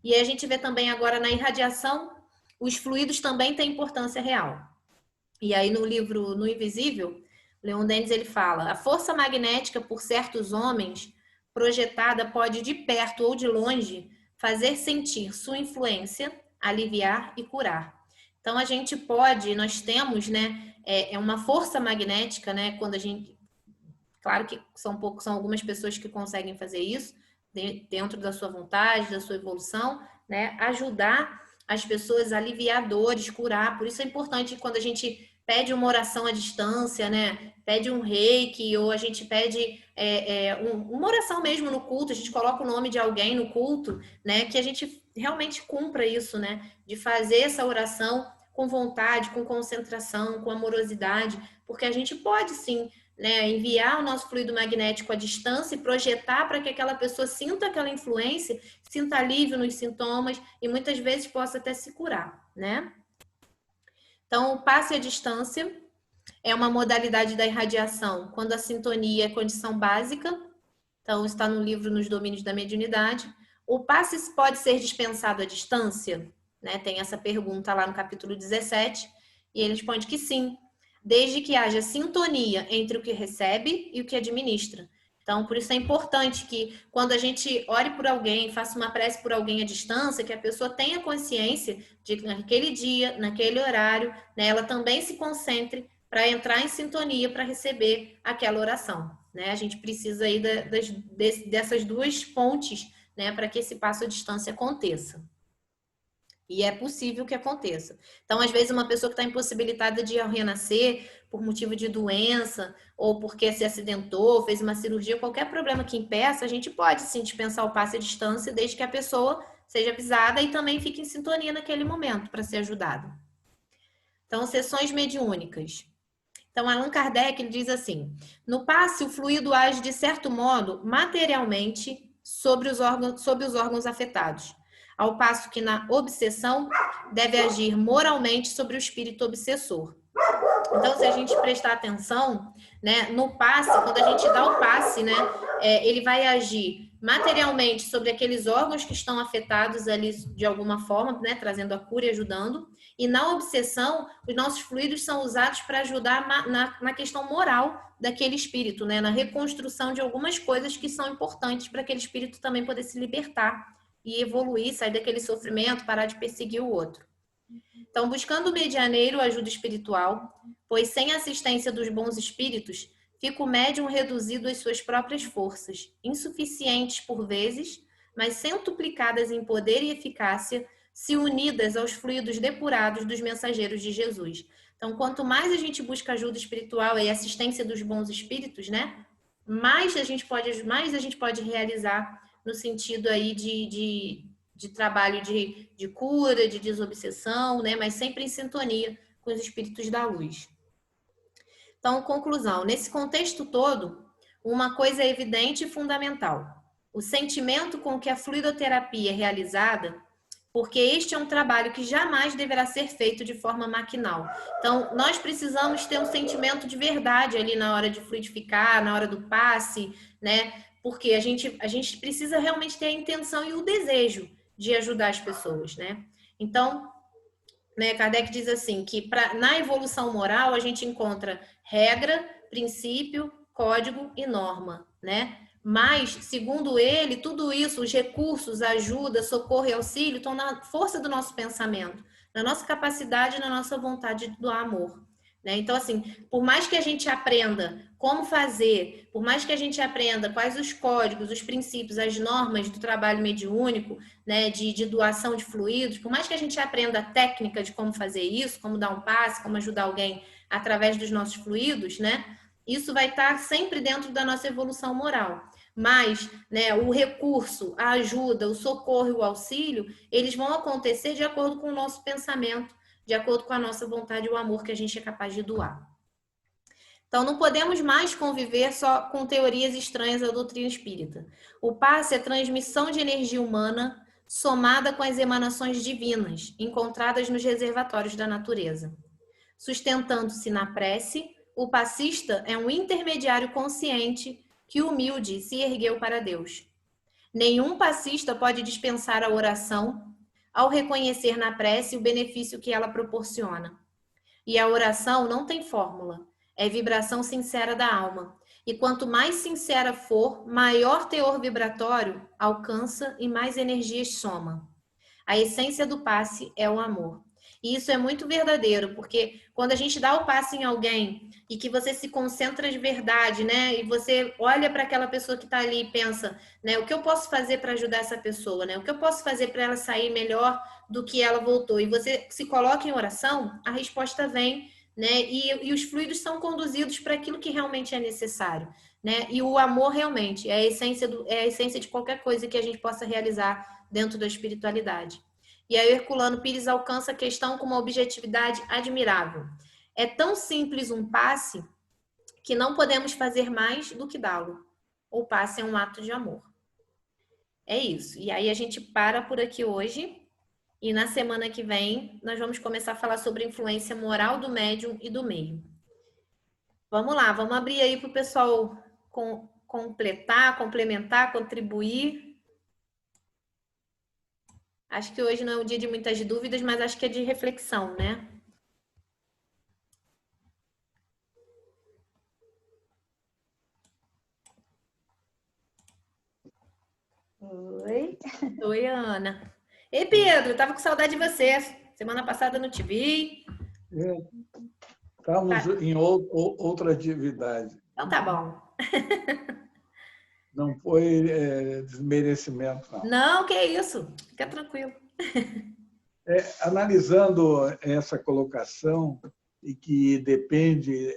E aí a gente vê também agora na irradiação, os fluidos também têm importância real. E aí no livro No Invisível, Leon Denis ele fala: a força magnética por certos homens projetada pode de perto ou de longe fazer sentir sua influência, aliviar e curar. Então a gente pode, nós temos, né, uma força magnética, né, quando a gente, claro que são algumas pessoas que conseguem fazer isso dentro da sua vontade, da sua evolução, né, ajudar as pessoas a aliviar dores, curar. Por isso é importante quando a gente pede uma oração à distância, né, pede um reiki, ou a gente pede uma oração mesmo no culto, a gente coloca o nome de alguém no culto, né, que a gente realmente cumpra isso, né, de fazer essa oração com vontade, com concentração, com amorosidade, porque a gente pode sim, né, enviar o nosso fluido magnético à distância e projetar para que aquela pessoa sinta aquela influência, sinta alívio nos sintomas e muitas vezes possa até se curar, né? Então, o passe à distância é uma modalidade da irradiação quando a sintonia é condição básica. Então, está no livro Nos Domínios da Mediunidade. O passe pode ser dispensado à distância? Né? Tem essa pergunta lá no capítulo 17 e ele responde que sim, desde que haja sintonia entre o que recebe e o que administra. Então, por isso é importante que quando a gente ore por alguém, faça uma prece por alguém à distância, que a pessoa tenha consciência de que naquele dia, naquele horário, né, ela também se concentre para entrar em sintonia para receber aquela oração. Né? A gente precisa aí dessas duas pontes, né, para que esse passo à distância aconteça. E é possível que aconteça. Então, às vezes, uma pessoa que está impossibilitada de renascer por motivo de doença, ou porque se acidentou, fez uma cirurgia, qualquer problema que impeça, a gente pode sim dispensar o passe à distância, desde que a pessoa seja avisada e também fique em sintonia naquele momento para ser ajudado. Então, sessões mediúnicas. Então, Allan Kardec ele diz assim: no passe, o fluido age de certo modo materialmente sobre os órgãos afetados, ao passo que na obsessão deve agir moralmente sobre o espírito obsessor. Então, se a gente prestar atenção, né, no passe, quando a gente dá o passe, né, ele vai agir materialmente sobre aqueles órgãos que estão afetados ali de alguma forma, né, trazendo a cura e ajudando. E na obsessão, os nossos fluidos são usados para ajudar na questão moral daquele espírito, né, na reconstrução de algumas coisas que são importantes para aquele espírito também poder se libertar e evoluir, sair daquele sofrimento, parar de perseguir o outro. Então, buscando o medianeiro, ajuda espiritual, pois sem a assistência dos bons espíritos, fica o médium reduzido às suas próprias forças, insuficientes por vezes, mas centuplicadas em poder e eficácia, se unidas aos fluidos depurados dos mensageiros de Jesus. Então, quanto mais a gente busca ajuda espiritual e assistência dos bons espíritos, né? Mais a gente pode realizar no sentido aí de trabalho de cura, de desobsessão, né? Mas sempre em sintonia com os espíritos da luz. Então, conclusão, nesse contexto todo, uma coisa é evidente e fundamental. O sentimento com que a fluidoterapia é realizada, porque este é um trabalho que jamais deverá ser feito de forma maquinal. Então, nós precisamos ter um sentimento de verdade ali na hora de fluidificar, na hora do passe, né? Porque a gente precisa realmente ter a intenção e o desejo de ajudar as pessoas, né? Então, né, Kardec diz assim, que na evolução moral a gente encontra regra, princípio, código e norma, né? Mas, segundo ele, tudo isso, os recursos, ajuda, socorro e auxílio, estão na força do nosso pensamento, na nossa capacidade, na nossa vontade do amor. Né? Então, assim, por mais que a gente aprenda como fazer, por mais que a gente aprenda quais os códigos, os princípios, as normas do trabalho mediúnico, né, de doação de fluidos, por mais que a gente aprenda a técnica de como fazer isso, como dar um passe, como ajudar alguém através dos nossos fluidos, né? Isso vai estar sempre dentro da nossa evolução moral. Mas, né, o recurso, a ajuda, o socorro e o auxílio, eles vão acontecer de acordo com o nosso pensamento, de acordo com a nossa vontade e o amor que a gente é capaz de doar. Então, não podemos mais conviver só com teorias estranhas à doutrina espírita. O passe é transmissão de energia humana somada com as emanações divinas encontradas nos reservatórios da natureza. Sustentando-se na prece, o passista é um intermediário consciente que, humilde, se ergueu para Deus. Nenhum passista pode dispensar a oração ao reconhecer na prece o benefício que ela proporciona. E a oração não tem fórmula, é vibração sincera da alma. E quanto mais sincera for, maior teor vibratório alcança e mais energias soma. A essência do passe é o amor. E isso é muito verdadeiro, porque quando a gente dá o passe em alguém e que você se concentra de verdade, né? E você olha para aquela pessoa que está ali e pensa, né? O que eu posso fazer para ajudar essa pessoa, né? O que eu posso fazer para ela sair melhor do que ela voltou? E você se coloca em oração, a resposta vem, né? E os fluidos são conduzidos para aquilo que realmente é necessário, né? E o amor realmente é a essência de qualquer coisa que a gente possa realizar dentro da espiritualidade. E aí Herculano Pires alcança a questão com uma objetividade admirável. É tão simples um passe que não podemos fazer mais do que dá-lo. O passe é um ato de amor. É isso. E aí a gente para por aqui hoje e na semana que vem nós vamos começar a falar sobre a influência moral do médium e do meio. Vamos lá, vamos abrir aí para o pessoal completar, complementar, contribuir. Acho que hoje não é um dia de muitas dúvidas, mas acho que é de reflexão, né? Oi. Oi, Ana. Ei, Pedro, tava com saudade de você. Semana passada não te vi. Estamos em outra atividade. Então tá bom. Não foi desmerecimento, não. Não, que isso. Fica tranquilo. Analisando essa colocação, e que depende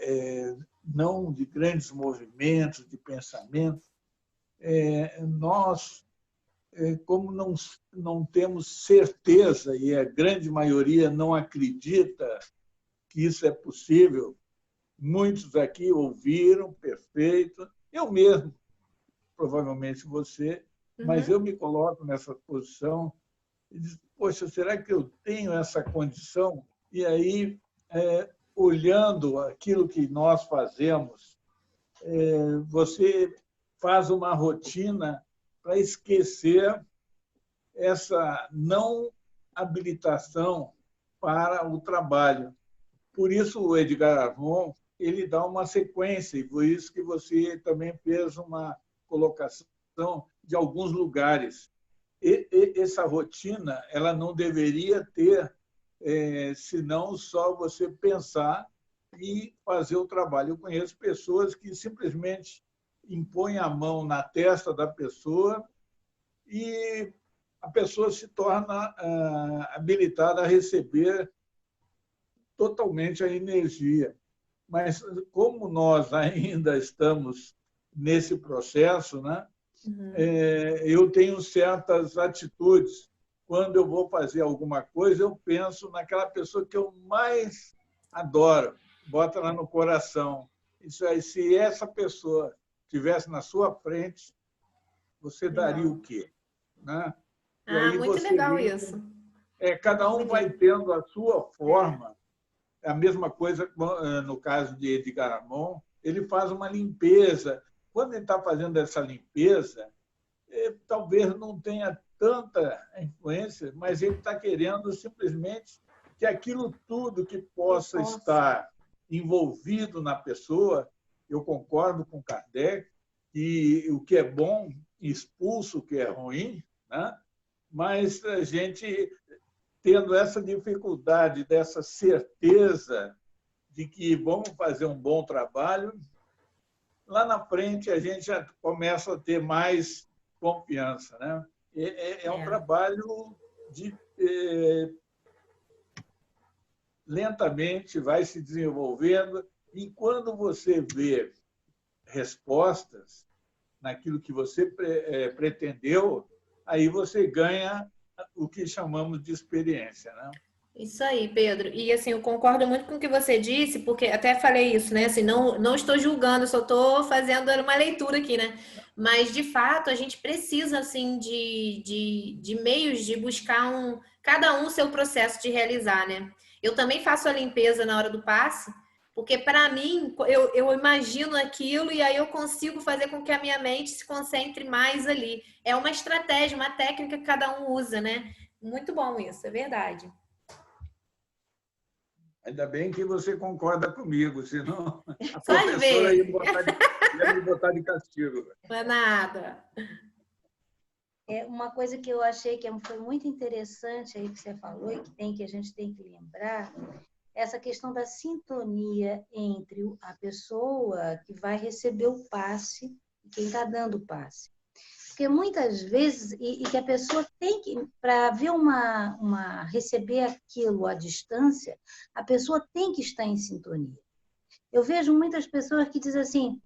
não de grandes movimentos de pensamento, nós, como não temos certeza, e a grande maioria não acredita que isso é possível, muitos aqui ouviram, perfeito, eu mesmo, provavelmente você, mas eu me coloco nessa posição e digo, poxa, será que eu tenho essa condição? E aí, olhando aquilo que nós fazemos, você faz uma rotina para esquecer essa não habilitação para o trabalho. Por isso, o Edgar Avon, ele dá uma sequência, e por isso que você também fez uma colocação de alguns lugares. Essa rotina ela não deveria ter, senão só você pensar e fazer o trabalho. Eu conheço pessoas que simplesmente impõem a mão na testa da pessoa e a pessoa se torna habilitada a receber totalmente a energia. Mas como nós ainda estamos nesse processo, né? Eu tenho certas atitudes. Quando eu vou fazer alguma coisa, eu penso naquela pessoa que eu mais adoro, bota lá no coração. Isso aí, se essa pessoa estivesse na sua frente, você daria o quê? Né? E aí muito você legal vê, isso. cada um vai tendo a sua forma. É a mesma coisa no caso de Edgar Ramon, ele faz uma limpeza. Quando ele está fazendo essa limpeza, talvez não tenha tanta influência, mas ele está querendo simplesmente que aquilo tudo que possa estar envolvido na pessoa, eu concordo com Kardec, que o que é bom expulsa o que é ruim, né? Mas a gente, tendo essa dificuldade, dessa certeza de que vamos fazer um bom trabalho, lá na frente a gente já começa a ter mais confiança, né? É um trabalho de lentamente vai se desenvolvendo, e quando você vê respostas naquilo que você pretendeu, aí você ganha o que chamamos de experiência, né? Isso aí, Pedro. E assim, eu concordo muito com o que você disse, porque até falei isso, né? Assim, não estou julgando, só estou fazendo uma leitura aqui, né? Mas, de fato, a gente precisa, assim, de meios de buscar cada um o seu processo de realizar, né? Eu também faço a limpeza na hora do passe, porque, para mim, eu imagino aquilo e aí eu consigo fazer com que a minha mente se concentre mais ali. É uma estratégia, uma técnica que cada um usa, né? Muito bom isso, é verdade. Ainda bem que você concorda comigo, senão a Só professora ia me botar de castigo. Não é nada. Uma coisa que eu achei que foi muito interessante aí que você falou e que a gente tem que lembrar, essa questão da sintonia entre a pessoa que vai receber o passe e quem está dando o passe. Porque muitas vezes, e que a pessoa tem que, para ver receber aquilo à distância, a pessoa tem que estar em sintonia. Eu vejo muitas pessoas que dizem assim,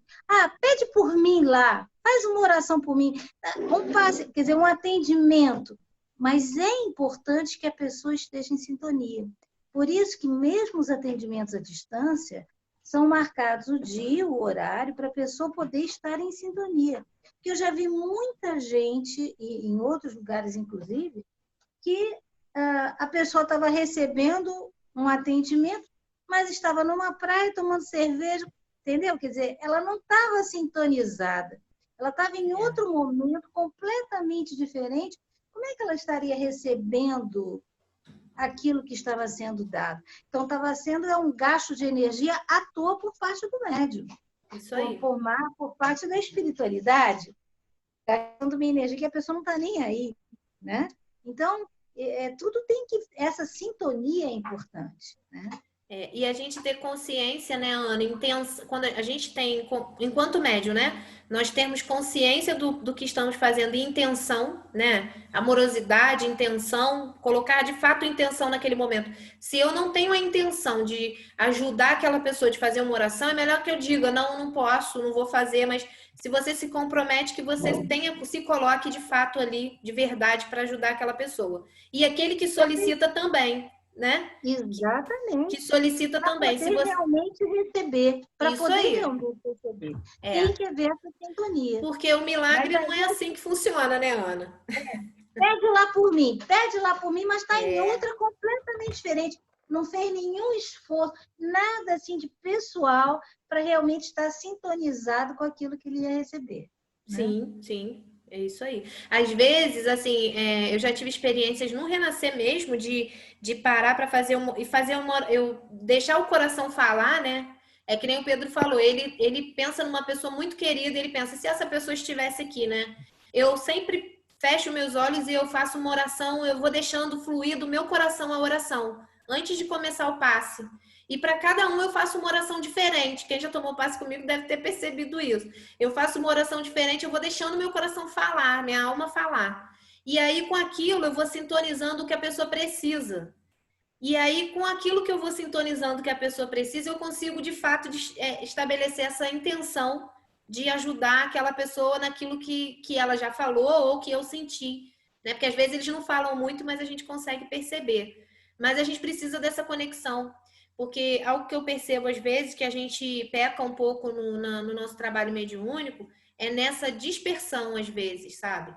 pede por mim lá, faz uma oração por mim, um passe, quer dizer, um atendimento. Mas é importante que a pessoa esteja em sintonia. Por isso que mesmo os atendimentos à distância são marcados o dia, o horário, para a pessoa poder estar em sintonia. Porque eu já vi muita gente, e em outros lugares inclusive, que a pessoa estava recebendo um atendimento, mas estava numa praia tomando cerveja, entendeu? Quer dizer, ela não estava sintonizada. Ela estava em outro momento completamente diferente. Como é que ela estaria recebendo aquilo que estava sendo dado? Então, estava sendo um gasto de energia à toa por parte do médium. Isso aí. Por parte da espiritualidade, gastando uma energia que a pessoa não está nem aí, né? Então, tudo tem que... Essa sintonia é importante, né? E a gente ter consciência, né, Ana, quando a gente tem, enquanto médium, né, nós temos consciência do que estamos fazendo e intenção, né, amorosidade, intenção, colocar de fato intenção naquele momento. Se eu não tenho a intenção de ajudar aquela pessoa, de fazer uma oração, é melhor que eu diga, não posso, não vou fazer, mas se você se compromete, que você se coloque de fato ali, de verdade, para ajudar aquela pessoa. E aquele que solicita também, né? Exatamente. Que solicita também. Para poder realmente receber. Para poder realmente receber. Tem que haver essa sintonia. Porque o milagre não é assim que funciona, né, Ana? Pede lá por mim, mas está em outra completamente diferente. Não fez nenhum esforço, nada assim de pessoal para realmente estar sintonizado com aquilo que ele ia receber. Sim, sim. É isso aí. Às vezes, assim, eu já tive experiências no Renascer mesmo de parar para fazer eu deixar o coração falar, né? É que nem o Pedro falou, ele pensa numa pessoa muito querida, ele pensa, se essa pessoa estivesse aqui, né? Eu sempre fecho meus olhos e eu faço uma oração, eu vou deixando fluir do meu coração a oração, antes de começar o passe. E para cada um eu faço uma oração diferente. Quem já tomou passe comigo deve ter percebido isso. Eu faço uma oração diferente, eu vou deixando meu coração falar, minha alma falar. E aí, com aquilo, eu vou sintonizando o que a pessoa precisa. E aí, com aquilo que eu vou sintonizando que a pessoa precisa, eu consigo, de fato, estabelecer essa intenção de ajudar aquela pessoa naquilo que ela já falou ou que eu senti, né? Porque às vezes eles não falam muito, mas a gente consegue perceber. Mas a gente precisa dessa conexão, porque algo que eu percebo às vezes que a gente peca um pouco no nosso trabalho mediúnico é nessa dispersão às vezes, sabe?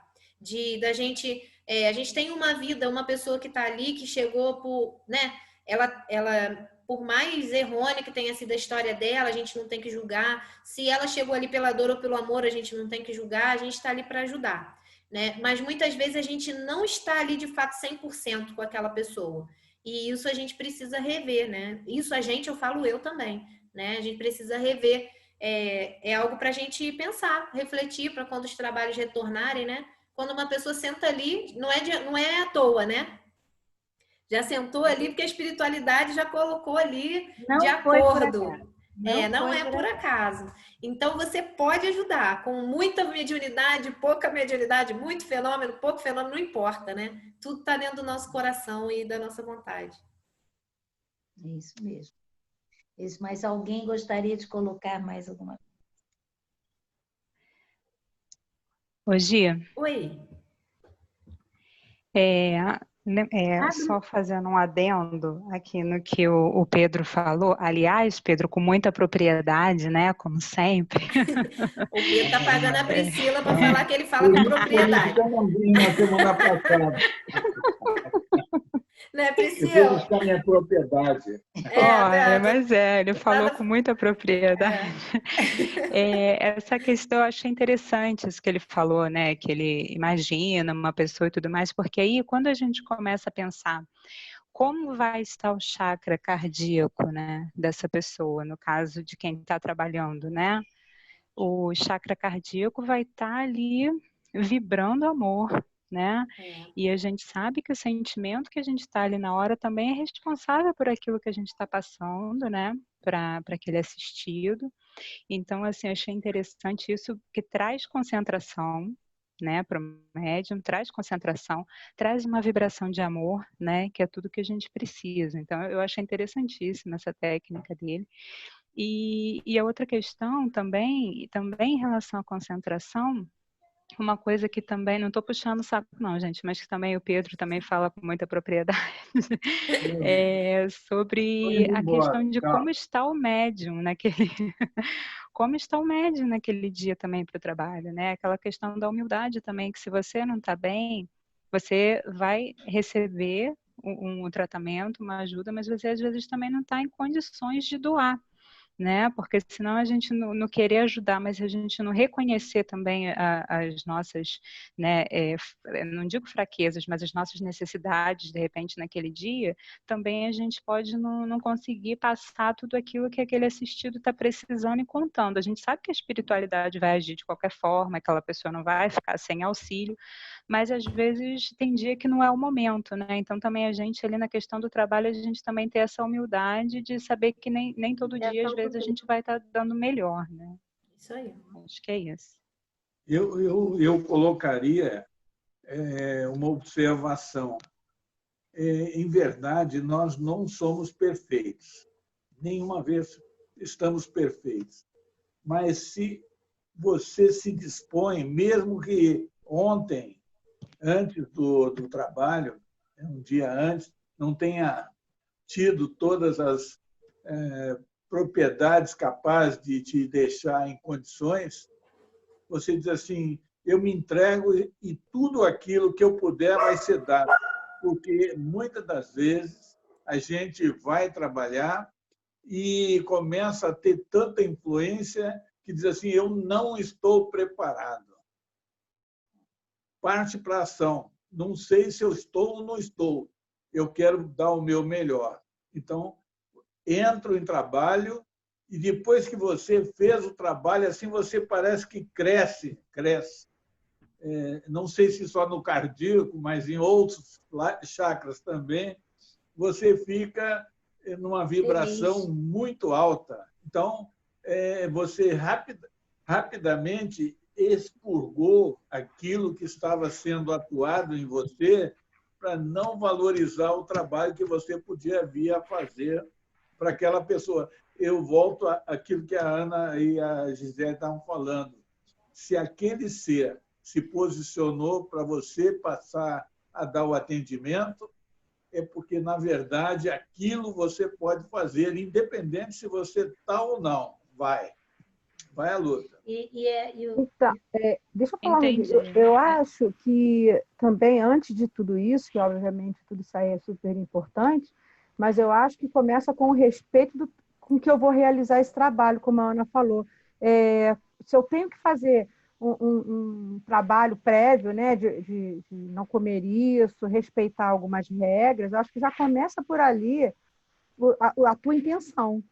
A gente tem uma vida, uma pessoa que está ali, que chegou por, né? Ela, por mais errônea que tenha sido a história dela, a gente não tem que julgar. Se ela chegou ali pela dor ou pelo amor, a gente não tem que julgar, a gente está ali para ajudar, né? Mas muitas vezes a gente não está ali de fato 100% com aquela pessoa. E isso a gente precisa rever, né? Isso eu falo eu também, né? A gente precisa rever. É algo para a gente pensar, refletir para quando os trabalhos retornarem, né? Quando uma pessoa senta ali, não é à toa, né? Já sentou ali porque a espiritualidade já colocou ali de acordo. Não é por acaso. Então você pode ajudar com muita mediunidade, pouca mediunidade, muito fenômeno, pouco fenômeno, não importa, né? Tudo está dentro do nosso coração e da nossa vontade. É isso mesmo. Mas alguém gostaria de colocar mais alguma coisa? Ô, Gia. Oi. Só fazendo um adendo aqui no que o Pedro falou. Aliás, Pedro, com muita propriedade, né? Como sempre. O Pedro tá pagando a Priscila para falar que ele fala com propriedade. Na semana passada. Né, Priscila? Eu vou buscar minha propriedade. Mas ele falou com muita propriedade. Essa questão eu achei interessante, isso que ele falou, né? Que ele imagina uma pessoa e tudo mais, porque aí quando a gente começa a pensar como vai estar o chakra cardíaco, né, dessa pessoa, no caso de quem está trabalhando, né? O chakra cardíaco vai estar ali vibrando amor, né? E a gente sabe que o sentimento que a gente está ali na hora também é responsável por aquilo que a gente está passando, né? Para aquele assistido. Então, assim, achei interessante isso, que traz concentração, né? Para o médium, traz concentração, traz uma vibração de amor, né? Que é tudo que a gente precisa. Então, eu achei interessantíssima essa técnica dele. E a outra questão também em relação à concentração, uma coisa que também, não estou puxando o saco não, gente, mas que também o Pedro também fala com muita propriedade, sobre a questão de como está o médium naquele... como está o médium naquele dia também para o trabalho, né? Aquela questão da humildade também, que se você não está bem, você vai receber um tratamento, uma ajuda, mas você às vezes também não está em condições de doar, né? Porque senão a gente não querer ajudar, mas a gente não reconhecer também as nossas, né, não digo fraquezas, mas as nossas necessidades, de repente, naquele dia, também a gente pode não conseguir passar tudo aquilo que aquele assistido está precisando e contando. A gente sabe que a espiritualidade vai agir de qualquer forma, aquela pessoa não vai ficar sem auxílio, mas às vezes tem dia que não é o momento, né? Então também a gente ali na questão do trabalho, a gente também ter essa humildade de saber que nem todo dia, às vezes, a gente vai estar dando melhor, né? Isso aí. Acho que é isso. Eu colocaria uma observação. Em verdade, nós não somos perfeitos. Nenhuma vez estamos perfeitos. Mas se você se dispõe, mesmo que ontem, antes do trabalho, um dia antes, não tenha tido todas as propriedades capazes de te deixar em condições, você diz assim, eu me entrego e tudo aquilo que eu puder vai ser dado. Porque muitas das vezes a gente vai trabalhar e começa a ter tanta influência que diz assim, eu não estou preparado. Parte para a ação. Não sei se eu estou ou não estou. Eu quero dar o meu melhor. Então, entro em trabalho e depois que você fez o trabalho, assim você parece que cresce. Não sei se só no cardíaco, mas em outros chakras também, você fica numa vibração muito alta. Então, você rapidamente expurgou aquilo que estava sendo atuado em você para não valorizar o trabalho que você podia vir a fazer para aquela pessoa. Eu volto àquilo que a Ana e a Gisele estavam falando. Se aquele ser se posicionou para você passar a dar o atendimento, é porque, na verdade, aquilo você pode fazer, independente se você está ou não. Vai à luta. Então, deixa eu falar eu acho que também, antes de tudo isso, que obviamente tudo isso aí é super importante, mas eu acho que começa com o respeito com que eu vou realizar esse trabalho, como a Ana falou. Se eu tenho que fazer um trabalho prévio, né, de não comer isso, respeitar algumas regras, eu acho que já começa por ali a tua intenção,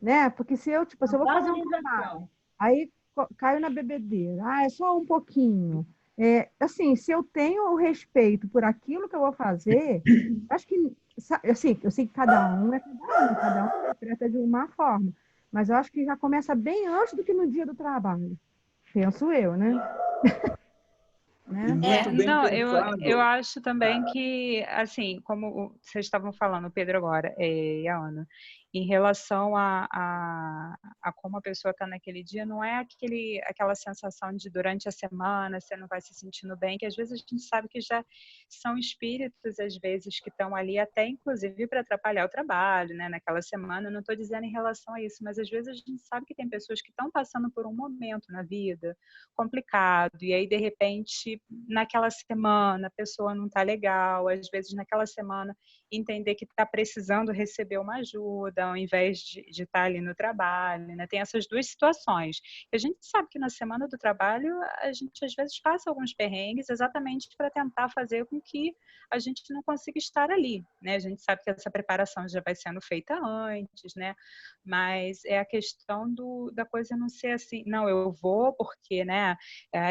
né? Porque se eu vou fazer um trabalho, aí caio na bebedeira, é só um pouquinho. Assim, se eu tenho o respeito por aquilo que eu vou fazer, acho que, assim, eu sei que cada um interpreta de uma forma, mas eu acho que já começa bem antes do que no dia do trabalho. Penso eu, né? Muito bem Não, pensado. eu acho também que, assim, como vocês estavam falando, o Pedro agora e a Ana, em relação a como a pessoa está naquele dia, não é aquela sensação de durante a semana você não vai se sentindo bem, que às vezes a gente sabe que já são espíritos, às vezes, que estão ali até, inclusive, para atrapalhar o trabalho, né? Naquela semana, eu não estou dizendo em relação a isso, mas às vezes a gente sabe que tem pessoas que estão passando por um momento na vida complicado, e aí, de repente, naquela semana a pessoa não está legal, às vezes naquela semana entender que está precisando receber uma ajuda, ao invés de estar ali no trabalho, né? Tem essas duas situações. E a gente sabe que na semana do trabalho a gente às vezes passa alguns perrengues exatamente para tentar fazer com que a gente não consiga estar ali, né? A gente sabe que essa preparação já vai sendo feita antes, né? Mas é a questão da coisa não ser assim, não, eu vou porque, né?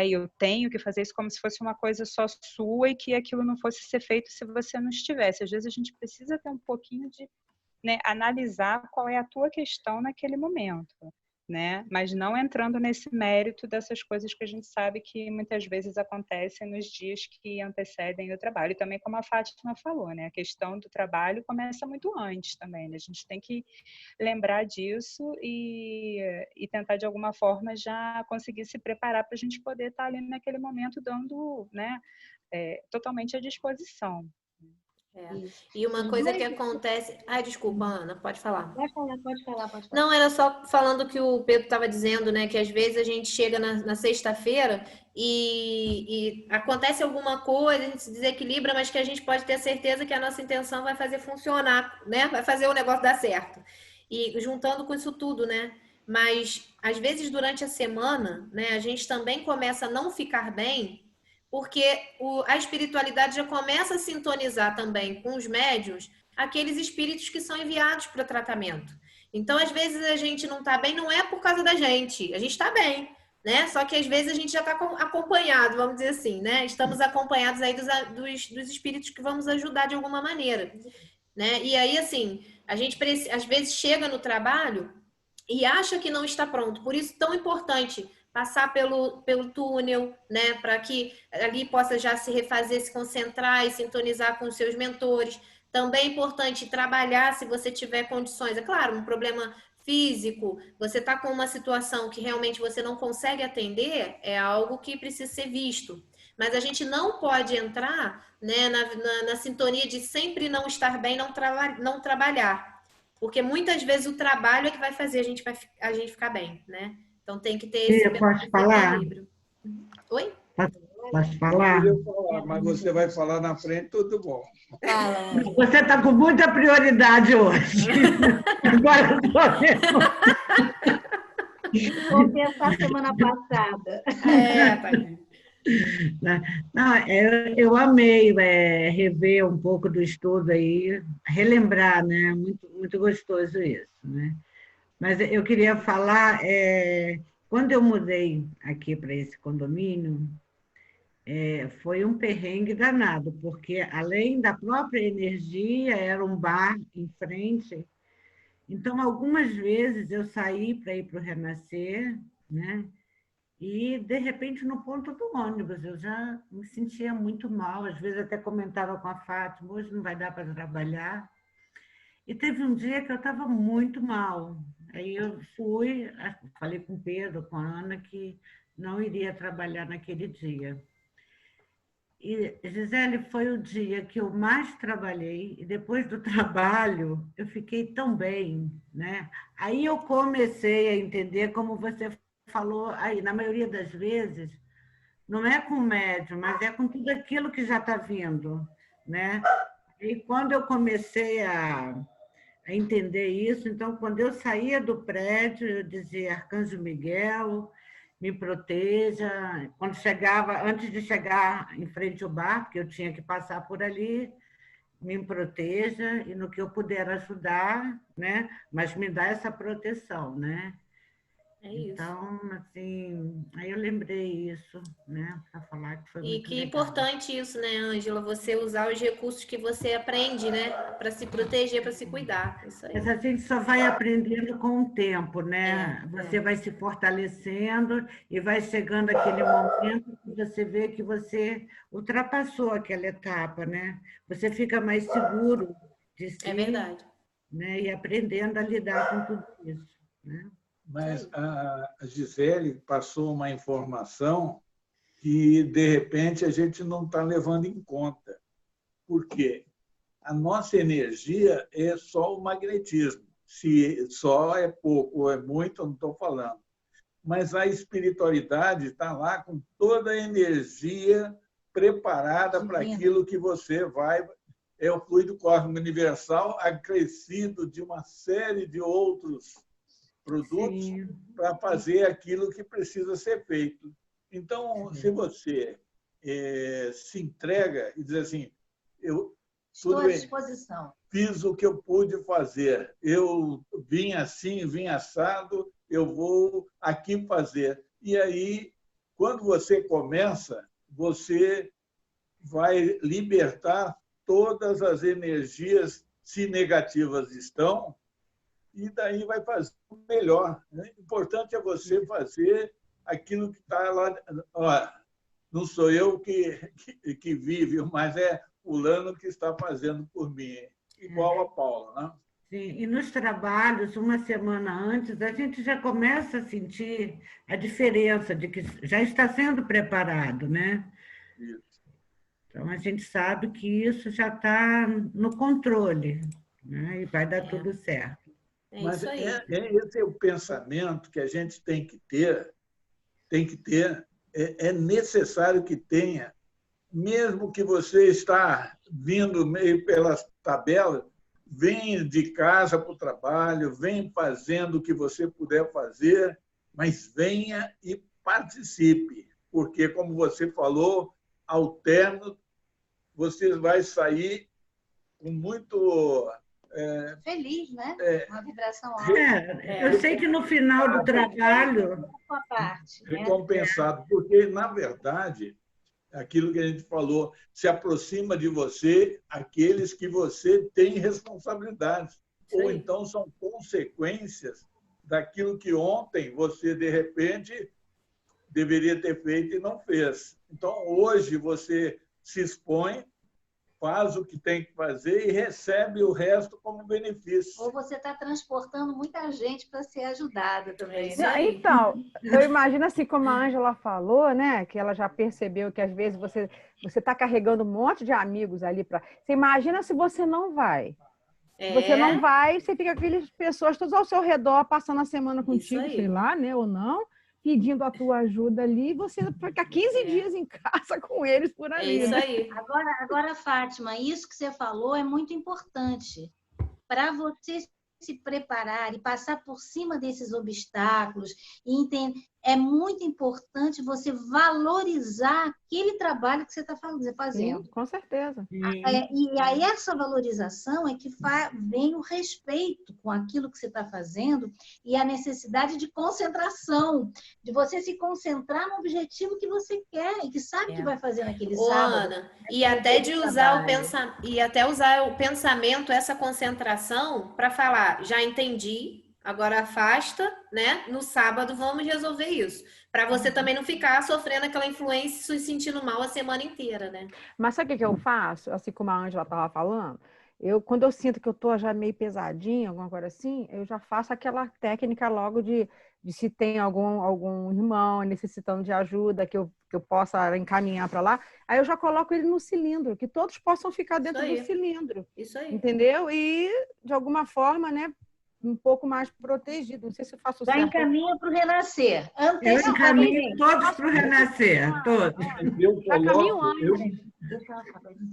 Eu tenho que fazer isso como se fosse uma coisa só sua e que aquilo não fosse ser feito se você não estivesse. Às vezes a gente precisa ter um pouquinho de, né, analisar qual é a tua questão naquele momento, né? Mas não entrando nesse mérito dessas coisas que a gente sabe que muitas vezes acontecem nos dias que antecedem o trabalho. E também, como a Fátima falou, né? A questão do trabalho começa muito antes também, né? A gente tem que lembrar disso e tentar, de alguma forma, já conseguir se preparar para a gente poder estar ali naquele momento dando, né, totalmente à disposição. E uma coisa que acontece... Ai, desculpa, Ana, pode falar. Pode falar. Não, era só falando que o Pedro estava dizendo, né? Que às vezes a gente chega na sexta-feira e acontece alguma coisa, a gente se desequilibra, mas que a gente pode ter certeza que a nossa intenção vai fazer funcionar, né? Vai fazer o negócio dar certo. E juntando com isso tudo, né? Mas às vezes durante a semana, né, a gente também começa a não ficar bem, porque a espiritualidade já começa a sintonizar também com os médiuns aqueles espíritos que são enviados para o tratamento. Então, às vezes, a gente não está bem, não é por causa da gente, a gente está bem, né? Só que às vezes a gente já está acompanhado, vamos dizer assim, né? Estamos acompanhados aí dos espíritos que vamos ajudar de alguma maneira, né? E aí, assim, a gente às vezes chega no trabalho e acha que não está pronto. Por isso, tão importante passar pelo túnel, né? Para que ali possa já se refazer, se concentrar e sintonizar com os seus mentores. Também é importante trabalhar se você tiver condições. É claro, um problema físico, você está com uma situação que realmente você não consegue atender, é algo que precisa ser visto. Mas a gente não pode entrar, né, na sintonia de sempre não estar bem, não trabalhar. Porque muitas vezes o trabalho é que vai fazer a gente ficar bem, né? Então tem que ter esse equilíbrio. Oi? Posso falar? Eu falar, mas você vai falar na frente, tudo bom. Fala. Você está com muita prioridade hoje. Agora eu estou vendo. Vou pensar semana passada. Tadinho. Não, eu amei rever um pouco do estudo aí, relembrar, né? Muito, muito gostoso isso, né? Mas eu queria falar, quando eu mudei aqui para esse condomínio, foi um perrengue danado, porque além da própria energia, era um bar em frente. Então, algumas vezes eu saí para ir para o Renascer, né? E, de repente, no ponto do ônibus, eu já me sentia muito mal. Às vezes até comentava com a Fátima, hoje não vai dar para trabalhar. E teve um dia que eu estava muito mal. Aí eu fui, falei com o Pedro, com a Ana, que não iria trabalhar naquele dia. E, Gisele, foi o dia que eu mais trabalhei, e depois do trabalho eu fiquei tão bem, né? Aí eu comecei a entender, como você falou aí, na maioria das vezes, não é com o médium, mas é com tudo aquilo que já está vindo, né? E quando eu comecei a entender isso, então, quando eu saía do prédio, eu dizia, Arcanjo Miguel, me proteja. Quando chegava, antes de chegar em frente ao bar, porque eu tinha que passar por ali, me proteja e no que eu puder ajudar, né? Mas me dá essa proteção, né? É isso. Então, assim, aí eu lembrei isso, né? Para falar que foi E muito que legal. importante isso, né, Ângela? Você usar os recursos que você aprende, né? Para se proteger, para se cuidar. Isso aí. Mas a gente só vai aprendendo com o tempo, né? Você vai se fortalecendo e vai chegando aquele momento que você vê que você ultrapassou aquela etapa, né? Você fica mais seguro de si, É verdade. né? E aprendendo a lidar com tudo isso, né? Mas a Gisele passou uma informação que, de repente, a gente não está levando em conta. Por quê? A nossa energia é só o magnetismo. Se só é pouco ou é muito, eu não estou falando. Mas a espiritualidade está lá com toda a energia preparada para aquilo que você vai... É o fluido cósmico universal acrescido de uma série de outros produtos para fazer aquilo que precisa ser feito. Então, se você se entrega e diz assim, estou à disposição. Fiz o que eu pude fazer, eu vim assim, vim assado, eu vou aqui fazer. E aí, quando você começa, você vai libertar todas as energias, se negativas estão, e daí vai fazer o melhor. Né? O importante é você fazer aquilo que está lá. Ó, não sou eu que vive, mas é fulano que está fazendo por mim, igual a Paula. Né? Sim, e nos trabalhos, uma semana antes, a gente já começa a sentir a diferença de que já está sendo preparado, né? Isso. Então, a gente sabe que isso já está no controle, né? E vai dar tudo certo. Mas esse é o pensamento que a gente tem que ter, é necessário que tenha, mesmo que você está vindo meio pelas tabelas, vem de casa para o trabalho, vem fazendo o que você puder fazer, mas venha e participe, porque, como você falou, ao término, você vai sair com muito... feliz, né? Uma vibração alta. Eu sei que no final do trabalho... recompensado, porque, na verdade, aquilo que a gente falou, se aproxima de você aqueles que você tem responsabilidade, ou então são consequências daquilo que ontem você, de repente, deveria ter feito e não fez. Então, hoje, você se expõe, faz o que tem que fazer e recebe o resto como benefício. Ou você está transportando muita gente para ser ajudada também. Né? Então, eu imagino assim, como a Ângela falou, né, que ela já percebeu que às vezes você está carregando um monte de amigos ali para... Você imagina se você não vai. Você não vai, você fica com aquelas pessoas todas ao seu redor, passando a semana contigo, sei lá, né, ou não, pedindo a tua ajuda ali, e você fica 15 dias em casa com eles por ali. Isso aí. Agora, Fátima, isso que você falou é muito importante. Para você se preparar e passar por cima desses obstáculos, e entender, é muito importante você valorizar aquele trabalho que você está fazendo. Sim, com certeza. E aí essa valorização é que vem o respeito com aquilo que você está fazendo e a necessidade de concentração, de você se concentrar no objetivo que você quer e que sabe que vai fazer naquele sábado. Ana, e até de usar usar o pensamento, essa concentração, para falar, já entendi, agora afasta, né? No sábado vamos resolver isso. Para você também não ficar sofrendo aquela influência e se sentindo mal a semana inteira, né? Mas sabe o que eu faço? Assim como a Ângela estava falando, quando eu sinto que eu estou já meio pesadinha, alguma coisa assim, eu já faço aquela técnica logo de se tem algum irmão necessitando de ajuda que eu possa encaminhar para lá, aí eu já coloco ele no cilindro, que todos possam ficar dentro do cilindro. Isso aí. Entendeu? E, de alguma forma, né, um pouco mais protegido. Não sei se eu faço certo. Já encaminha para o Renascer. Eu encaminho todos para o Renascer, todos.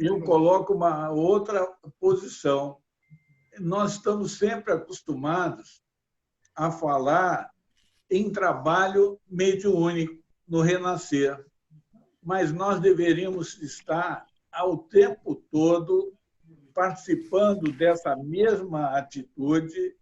Eu coloco uma outra posição. Nós estamos sempre acostumados a falar em trabalho mediúnico no Renascer, mas nós deveríamos estar ao tempo todo participando dessa mesma atitude,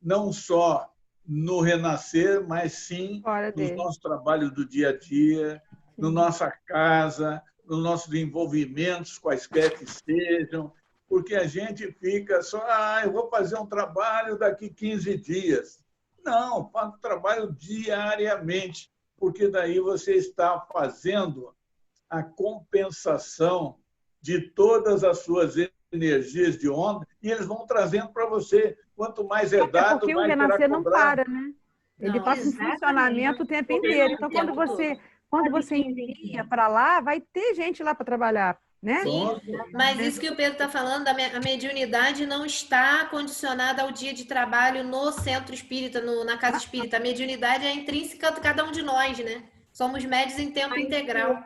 não só no Renascer, mas sim nos nossos trabalhos do dia a dia, na nossa casa, nos nossos envolvimentos, quaisquer que sejam, porque a gente fica só, eu vou fazer um trabalho daqui 15 dias. Não, faça o trabalho diariamente, porque daí você está fazendo a compensação de todas as suas energias de onda e eles vão trazendo para você. Quanto mais é dado, porque mais o Renascer não cobrado. para, né? Ele passa em funcionamento o tempo inteiro. Então, quando você envia para lá, vai ter gente lá para trabalhar, né? Sim, mas isso que o Pedro está falando, a mediunidade não está condicionada ao dia de trabalho no centro espírita, na casa espírita. A mediunidade é intrínseca de cada um de nós, né? Somos médios em tempo integral.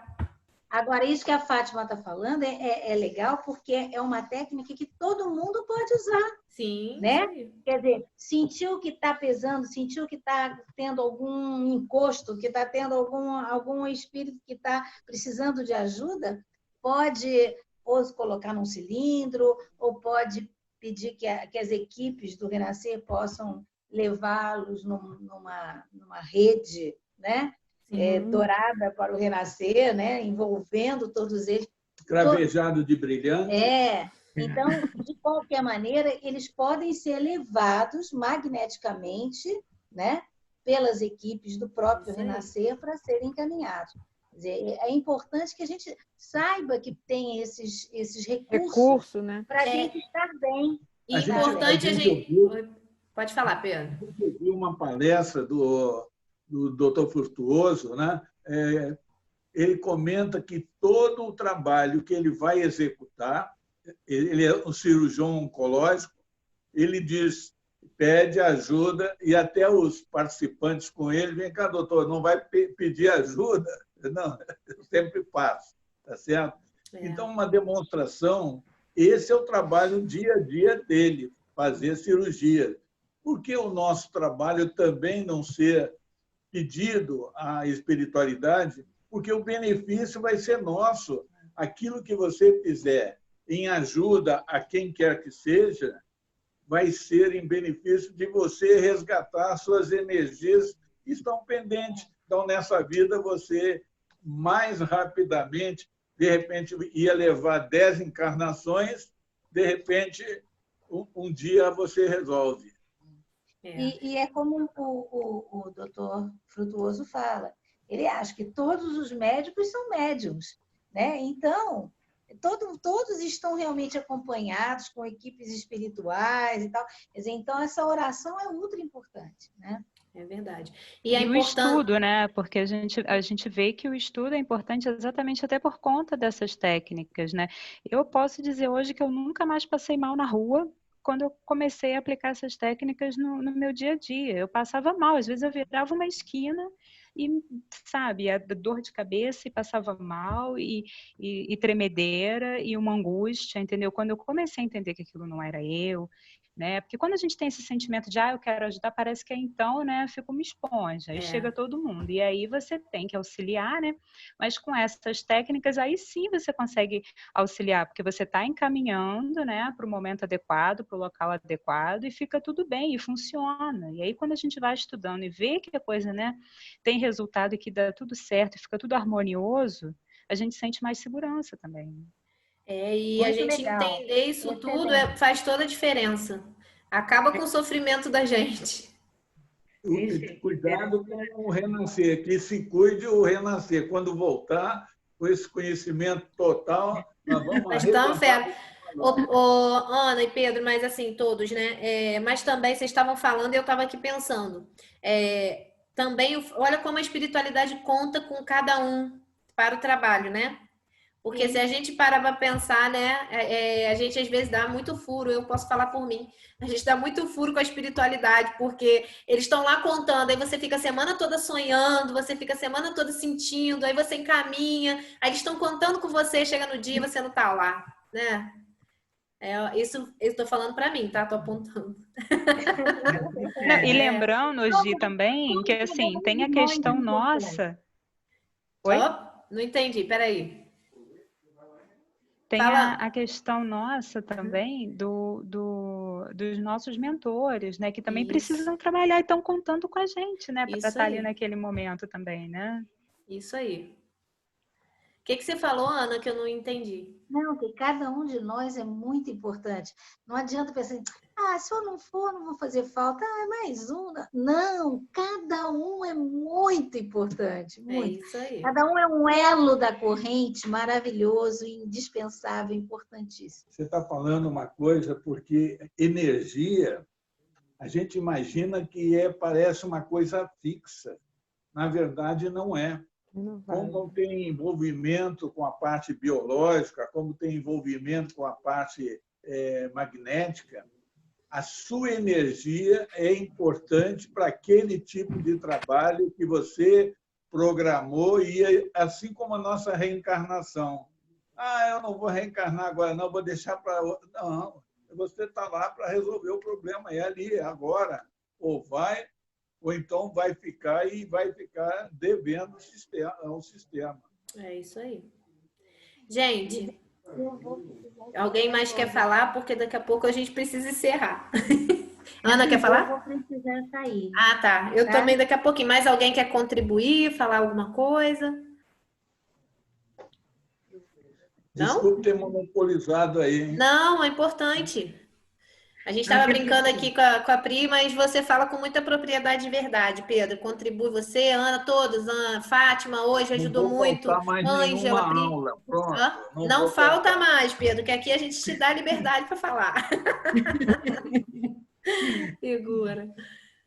Agora, isso que a Fátima está falando é legal, porque é uma técnica que todo mundo pode usar. Sim. Né? Quer dizer, sentiu que está pesando, sentiu que está tendo algum encosto, que está tendo algum espírito que está precisando de ajuda, pode ou se colocar num cilindro, ou pode pedir que as equipes do Renascer possam levá-los numa rede, né? Dourada para o Renascer, né? Envolvendo todos eles. Cravejado de brilhante. Então, de qualquer maneira, eles podem ser levados magneticamente, né? Pelas equipes do próprio Renascer para serem encaminhados. Quer dizer, é importante que a gente saiba que tem esses recursos né? para a gente estar bem. E importante a gente... Pode falar, Pedro. Eu vi uma palestra do Dr. Frutuoso, né? Ele comenta que todo o trabalho que ele vai executar, ele é um cirurgião oncológico, ele diz, pede ajuda e até os participantes com ele, vem cá, doutor, não vai pedir ajuda? Não, eu sempre faço, tá certo? Então, uma demonstração, esse é o trabalho dia a dia dele, fazer cirurgia. Por que o nosso trabalho também não ser pedido à espiritualidade? Porque o benefício vai ser nosso. Aquilo que você fizer em ajuda a quem quer que seja, vai ser em benefício de você resgatar suas energias que estão pendentes. Então, nessa vida, você mais rapidamente, de repente, ia levar 10 encarnações, de repente, um dia você resolve. E é como o doutor Frutuoso fala, ele acha que todos os médicos são médiums, né? Então, todos estão realmente acompanhados com equipes espirituais e tal. Quer dizer, então, essa oração é ultra importante, né? É verdade. E o estudo, né? Porque a gente vê que o estudo é importante exatamente até por conta dessas técnicas, né? Eu posso dizer hoje que eu nunca mais passei mal na rua quando eu comecei a aplicar essas técnicas no meu dia a dia. Eu passava mal, às vezes eu virava uma esquina e, sabe, a dor de cabeça e passava mal e tremedeira e uma angústia, entendeu? Quando eu comecei a entender que aquilo não era eu, né? Porque quando a gente tem esse sentimento de, eu quero ajudar, parece que então, né, fica uma esponja, aí chega todo mundo. E aí você tem que auxiliar, né? Mas com essas técnicas, aí sim você consegue auxiliar, porque você está encaminhando, né, para o momento adequado, para o local adequado, e fica tudo bem, e funciona. E aí quando a gente vai estudando e vê que a coisa, né, tem resultado e que dá tudo certo, e fica tudo harmonioso, a gente sente mais segurança também. E muito a gente legal. entender isso tudo faz toda a diferença. Acaba com o sofrimento da gente. Cuidado com o renascer, que se cuide o renascer. Quando voltar, com esse conhecimento total, nós vamos Mas estamos fera. Ana e Pedro, mas assim, todos, né? Mas também vocês estavam falando e eu estava aqui pensando. Também, olha como a espiritualidade conta com cada um para o trabalho, né? Porque se a gente parar para pensar, né? A gente às vezes dá muito furo, eu posso falar por mim. A gente dá muito furo com a espiritualidade, porque eles estão lá contando, aí você fica a semana toda sonhando, você fica a semana toda sentindo, aí você encaminha, aí eles estão contando com você, chega no dia e você não tá lá, né? Isso eu estou falando para mim, tá? Tô apontando. Não, e lembrando, Gi, também, que assim, tem a questão nossa. Oi? Não entendi, peraí. Tem a questão nossa também dos nossos mentores, né? Que também precisam trabalhar e estão contando com a gente, né? Para estar ali naquele momento também, né? Isso aí. O que você falou, Ana, que eu não entendi? Não, que cada um de nós é muito importante. Não adianta pensar, se eu não for, não vou fazer falta. Mais um. Não, cada um é muito importante. Muito. É isso aí. Cada um é um elo da corrente maravilhoso, indispensável, importantíssimo. Você está falando uma coisa, porque energia, a gente imagina que parece uma coisa fixa. Na verdade, não é. Como tem envolvimento com a parte biológica, como tem envolvimento com a parte magnética, a sua energia é importante para aquele tipo de trabalho que você programou, e assim como a nossa reencarnação. Eu não vou reencarnar agora, não, vou deixar para... Não, você está lá para resolver o problema, é ali, é agora. Ou então vai ficar devendo ao sistema. É isso aí. Gente, alguém mais quer falar? Porque daqui a pouco a gente precisa encerrar. Ana, quer falar? Eu vou precisar sair. Tá. Eu também daqui a pouquinho. Mais alguém quer contribuir, falar alguma coisa? Não? Desculpe ter monopolizado aí, hein? Não, é importante. A gente estava brincando aqui com a Pri, mas você fala com muita propriedade e verdade, Pedro. Contribui você, Ana, todos. Ana, Fátima, hoje ajudou muito. Ângela, Pri. Aula. Pronto, não falta mais, Pedro, que aqui a gente te dá liberdade para falar. Figura.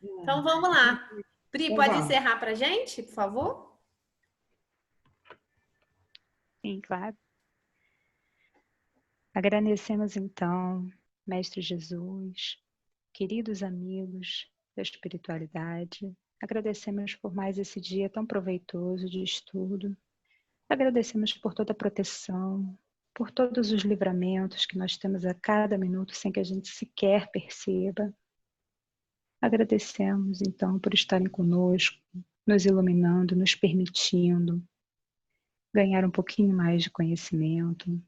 Então vamos lá. Pri, pode encerrar para a gente, por favor? Sim, claro. Agradecemos então, Mestre Jesus, queridos amigos da espiritualidade, agradecemos por mais esse dia tão proveitoso de estudo, agradecemos por toda a proteção, por todos os livramentos que nós temos a cada minuto sem que a gente sequer perceba. Agradecemos então por estarem conosco, nos iluminando, nos permitindo ganhar um pouquinho mais de conhecimento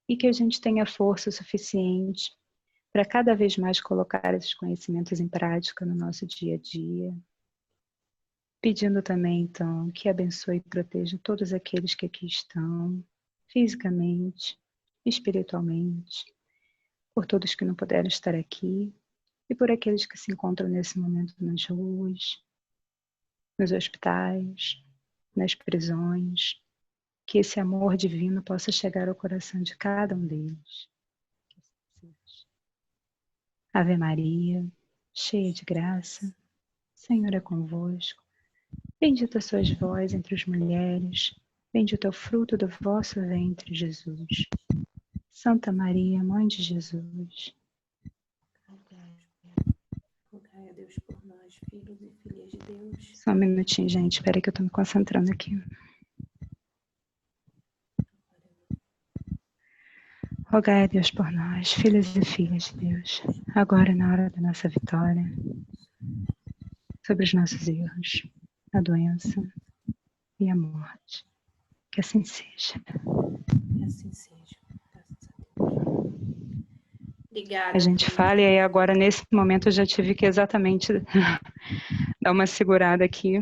e que a gente tenha força suficiente para cada vez mais colocar esses conhecimentos em prática no nosso dia a dia. Pedindo também, então, que abençoe e proteja todos aqueles que aqui estão, fisicamente, espiritualmente, por todos que não puderam estar aqui e por aqueles que se encontram nesse momento nas ruas, nos hospitais, nas prisões, que esse amor divino possa chegar ao coração de cada um deles. Ave Maria, cheia de graça, o Senhor é convosco. Bendita sois vós entre as mulheres, bendito é o fruto do vosso ventre, Jesus. Santa Maria, Mãe de Jesus. Rogai a Deus por nós, filhos e filhas de Deus. Só um minutinho, gente. Espera aí que eu estou me concentrando aqui. Rogai a Deus por nós, filhos e filhas de Deus, agora na hora da nossa vitória, sobre os nossos erros, a doença e a morte. Que assim seja. Que assim seja. Obrigada. A gente fala e aí agora nesse momento eu já tive que exatamente dar uma segurada aqui.